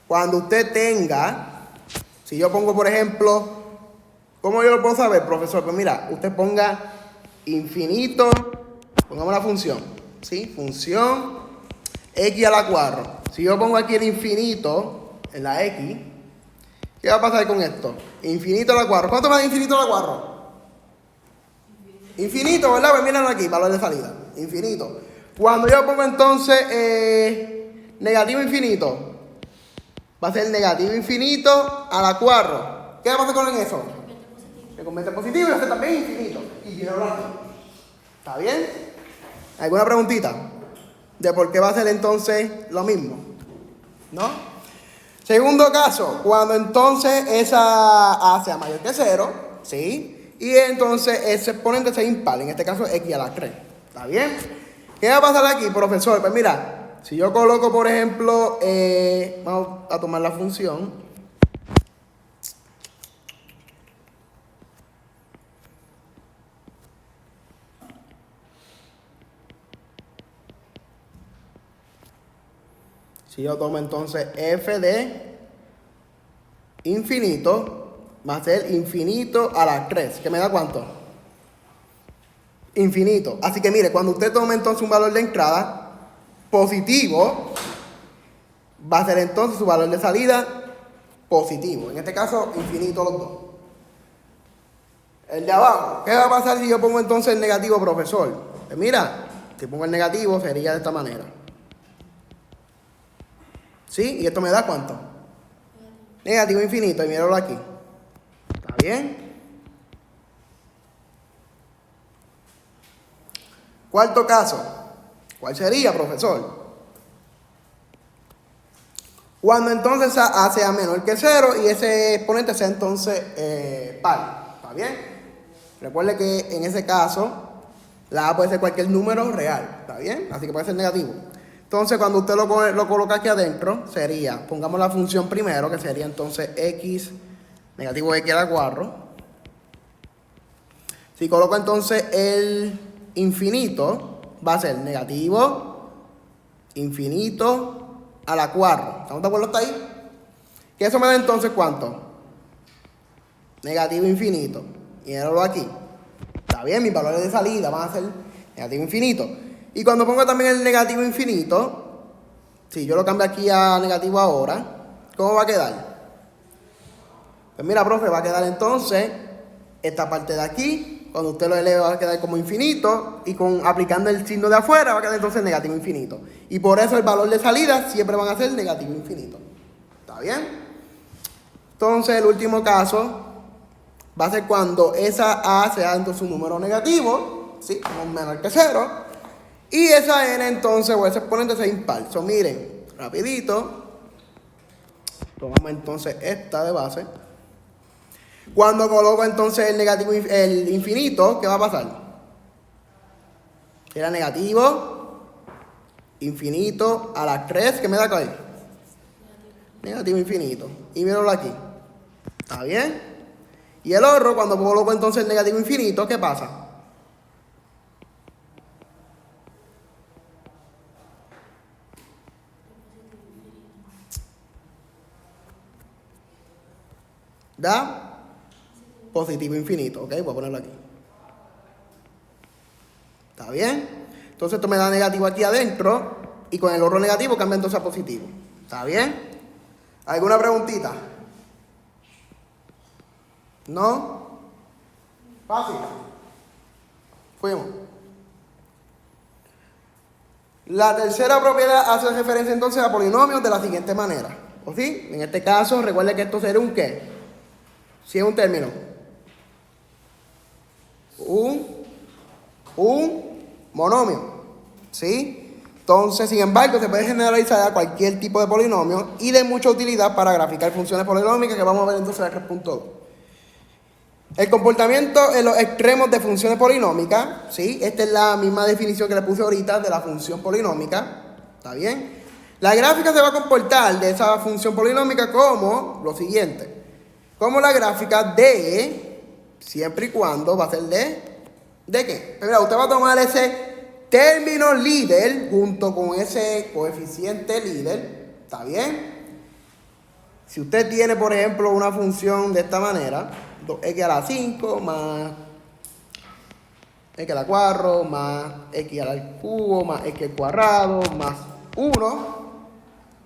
cuando usted tenga, si yo pongo por ejemplo, ¿cómo yo lo puedo saber, profesor? Pues mira, usted ponga infinito, pongamos la función, ¿sí? Función x a la 4. Si yo pongo aquí el infinito en la x, ¿qué va a pasar con esto? Infinito a la 4. ¿Cuánto más de infinito a la 4? Infinito, ¿verdad? Pues míralo aquí, valor de salida. Infinito. Cuando yo pongo entonces negativo infinito, va a ser negativo infinito a la 4. ¿Qué va a pasar con eso? Se convierte en positivo y va a ser también infinito. Y viene aquí. ¿Está bien? ¿Alguna preguntita? De por qué va a ser entonces lo mismo. ¿No? Segundo caso, cuando entonces esa A sea mayor que 0, ¿sí? Y entonces ese exponente sea impar, en este caso x a la 3. ¿Está bien? ¿Qué va a pasar aquí, profesor? Pues mira, si yo coloco, por ejemplo, vamos a tomar la función. Si yo tomo entonces f de infinito, va a ser infinito a la 3. ¿Que me da cuánto? Infinito. Así que mire, cuando usted tome entonces un valor de entrada positivo, va a ser entonces su valor de salida positivo. En este caso, infinito los dos. El de abajo, ¿qué va a pasar si yo pongo entonces el negativo, profesor? Pues mira, si pongo el negativo sería de esta manera. ¿Sí? ¿Y esto me da cuánto? Negativo infinito, y míralo aquí. ¿Está bien? Cuarto caso. ¿Cuál sería, profesor? Cuando entonces A sea menor que 0 y ese exponente sea entonces par. ¿Está bien? Recuerde que en ese caso la A puede ser cualquier número real. ¿Está bien? Así que puede ser negativo. Entonces, cuando usted lo coloca aquí adentro, sería, pongamos la función primero, que sería entonces x, negativo x a la 4. Si coloco entonces el infinito, va a ser negativo, infinito a la 4. ¿Estamos de acuerdo hasta ahí? ¿Que eso me da entonces cuánto? Negativo infinito. Y míralo aquí. Está bien, mis valores de salida van a ser negativo infinito. Y cuando pongo también el negativo infinito, si yo lo cambio aquí a negativo ahora, ¿cómo va a quedar? Pues mira, profe, va a quedar entonces esta parte de aquí, cuando usted lo eleva va a quedar como infinito, y aplicando el signo de afuera va a quedar entonces negativo infinito. Y por eso el valor de salida siempre van a ser negativo infinito. ¿Está bien? Entonces el último caso va a ser cuando esa A sea entonces un número negativo, ¿sí? Como menor que 0. Y esa n entonces, o ese exponente sea impar. Miren, rapidito. Tomamos entonces esta de base. Cuando coloco entonces el negativo, el infinito, ¿qué va a pasar? Era negativo, infinito a las 3, ¿qué me da acá? Negativo infinito. Y míralo aquí. ¿Está bien? Y el otro, cuando coloco entonces el negativo infinito, ¿qué pasa? Da positivo infinito, ¿ok? Voy a ponerlo aquí. ¿Está bien? Entonces esto me da negativo aquí adentro y con el otro negativo cambia entonces a positivo. ¿Está bien? ¿Alguna preguntita? ¿No? Fácil. Fuimos. La tercera propiedad hace referencia entonces a polinomios de la siguiente manera. ¿O sí? En este caso, recuerde que esto sería un ¿qué? Si es un término. Un monomio. ¿Sí? Entonces, sin embargo, se puede generalizar a cualquier tipo de polinomio y de mucha utilidad para graficar funciones polinómicas que vamos a ver entonces en el 3.2. El comportamiento en los extremos de funciones polinómicas, ¿sí? Esta es la misma definición que le puse ahorita de la función polinómica, ¿está bien? La gráfica se va a comportar de esa función polinómica como lo siguiente. Como la gráfica de, siempre y cuando va a ser ¿de qué? Mira, usted va a tomar ese término líder junto con ese coeficiente líder, ¿está bien? Si usted tiene, por ejemplo, una función de esta manera, 2x a la 5 más x a la 4 más x al cubo más x al cuadrado más 1,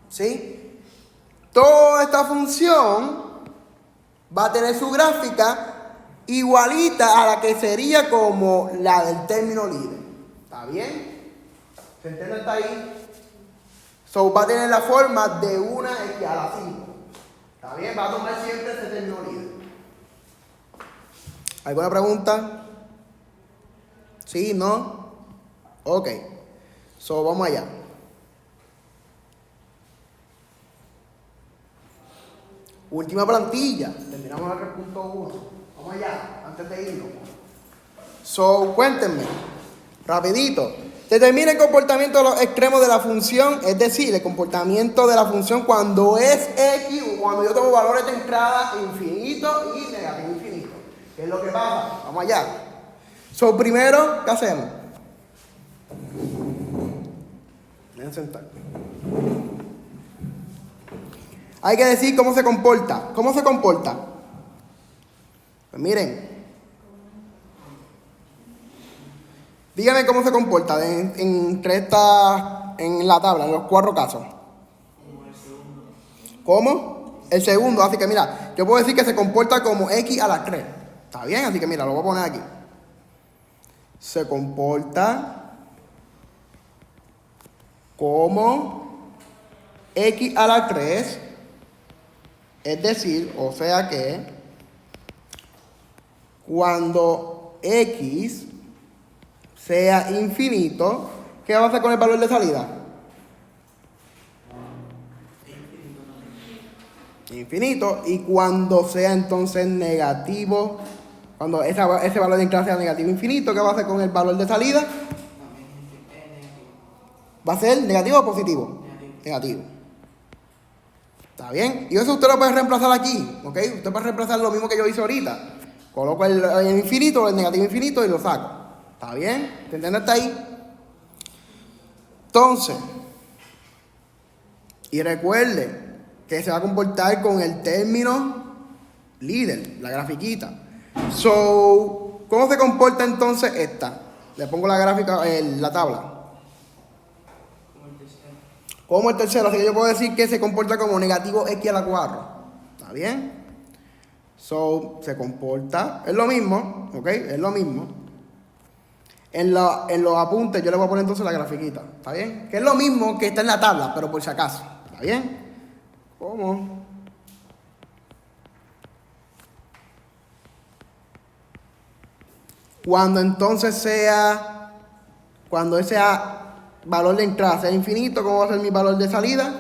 ¿sí? Toda esta función va a tener su gráfica igualita a la que sería como la del término líder. ¿Está bien? ¿Se entiende hasta ahí? So, va a tener la forma de una x a la 5. ¿Está bien? Va a tomar siempre ese término líder. ¿Alguna pregunta? ¿Sí? ¿No? Ok. So, vamos allá. Última plantilla. Terminamos el 3.1. Vamos allá, antes de irnos. So, cuéntenme. Rapidito. Determina el comportamiento de los extremos de la función, es decir, el comportamiento de la función cuando es x o cuando yo tomo valores de entrada infinito y negativo infinito. ¿Qué es lo que pasa? Vamos allá. So, primero, ¿qué hacemos? Déjenme sentar. Hay que decir cómo se comporta. ¿Cómo se comporta? Pues miren. Díganme cómo se comporta entre estas, en la tabla, en los 4 casos. ¿Cómo? El segundo, así que mira, yo puedo decir que se comporta como x a la 3. ¿Está bien? Así que mira, lo voy a poner aquí. Se comporta como x a la 3, es decir, o sea que cuando x sea infinito, ¿qué va a hacer con el valor de salida? Infinito. Y cuando sea entonces negativo, cuando ese valor de entrada sea negativo infinito, ¿qué va a hacer con el valor de salida? ¿Va a ser negativo o positivo? Negativo. ¿Está bien? Y eso usted lo puede reemplazar aquí, ¿ok? Usted puede reemplazar lo mismo que yo hice ahorita. Coloco el infinito, el negativo infinito y lo saco. ¿Está bien? ¿Te entiendes hasta ahí? Entonces, y recuerde que se va a comportar con el término líder, la grafiquita. So, ¿cómo se comporta entonces esta? Le pongo la gráfica, la tabla. Como el tercero, así que yo puedo decir que se comporta como negativo x a la 4. ¿Está bien? So, se comporta, es lo mismo, ¿ok? Es lo mismo. En los apuntes yo le voy a poner entonces la grafiquita, ¿está bien? Que es lo mismo que está en la tabla, pero por si acaso, ¿está bien? ¿Cómo? Cuando ese valor de entrada sea infinito, ¿cómo va a ser mi valor de salida?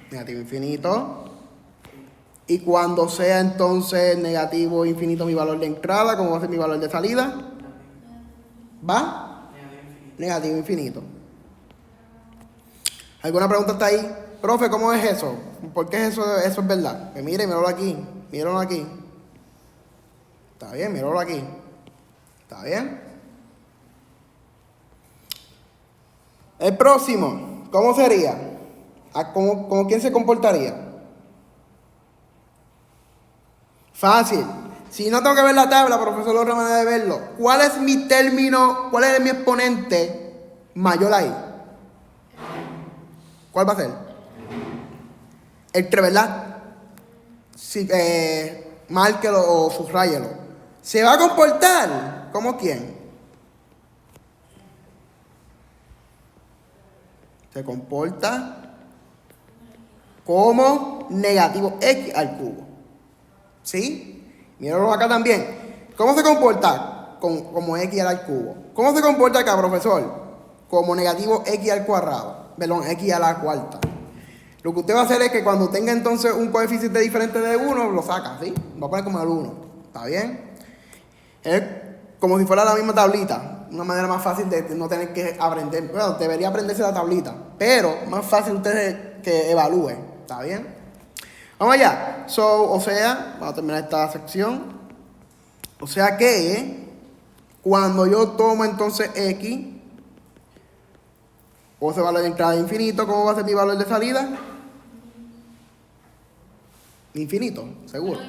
Negativo infinito. Y cuando sea entonces negativo infinito mi valor de entrada, ¿cómo va a ser mi valor de salida? ¿Va? Negativo infinito. ¿Alguna pregunta hasta ahí? Profe, ¿cómo es eso? ¿Por qué eso es verdad? Que mire, míralo aquí. Míralo aquí. ¿Está bien? Míralo aquí. ¿Está bien? El próximo, ¿cómo sería? ¿Cómo quién se comportaría? Fácil. Si no tengo que ver la tabla, profesor, la otra manera de verlo. ¿Cuál es mi término, cuál es mi exponente mayor ahí? ¿Cuál va a ser? El 3, ¿verdad? Sí, márquelo o subráyelo. ¿Se va a comportar como quién? Se comporta como negativo x al cubo. ¿Sí? Míralo acá también. ¿Cómo se comporta? Como x al cubo. ¿Cómo se comporta acá, profesor? Como negativo x al cuadrado. Perdón, x a la cuarta. Lo que usted va a hacer es que cuando tenga entonces un coeficiente diferente de 1, lo saca, ¿sí? Va a poner como el 1. ¿Está bien? Es como si fuera la misma tablita. Una manera más fácil de no tener que aprender. Bueno, debería aprenderse la tablita. Pero más fácil ustedes que evalúen. ¿Está bien? Vamos allá. O sea, vamos a terminar esta sección. O sea que cuando yo tomo entonces X, o ese valor de entrada es infinito, ¿cómo va a ser mi valor de salida? Infinito, seguro.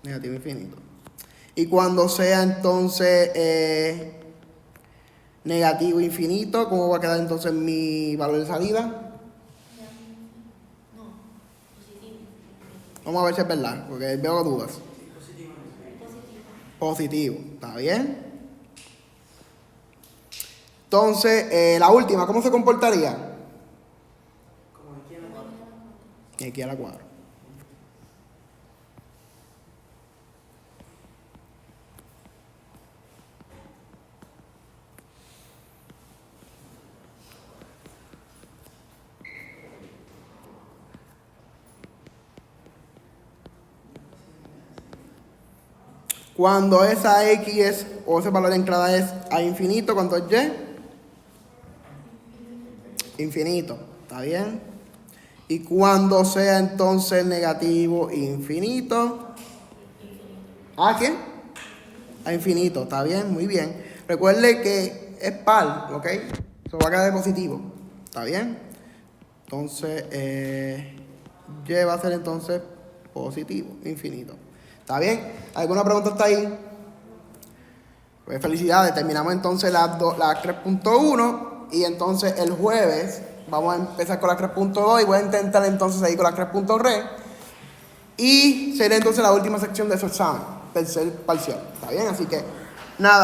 Negativo infinito. Y cuando sea entonces negativo infinito, ¿cómo va a quedar entonces mi valor de salida? No, positivo. Vamos a ver si es verdad, porque veo dudas. Positivo. Positivo, ¿está bien? Entonces, la última, ¿cómo se comportaría? Como aquí en la cuadra. Aquí a la cuadra. Cuando esa X es, o ese valor de entrada es a infinito, ¿cuánto es Y? Infinito, ¿está bien? Y cuando sea entonces negativo infinito. ¿A qué? A infinito, ¿está bien? Muy bien. Recuerde que es par, ¿ok? Eso va a quedar de positivo, ¿está bien? Entonces, Y va a ser entonces positivo, infinito. ¿Está bien? ¿Alguna pregunta hasta ahí? Pues felicidades, terminamos entonces las 3.1 y entonces el jueves vamos a empezar con la 3.2 y voy a intentar entonces seguir con la 3.3 y será entonces la última sección de su examen, tercer parcial. ¿Está bien? Así que, nada.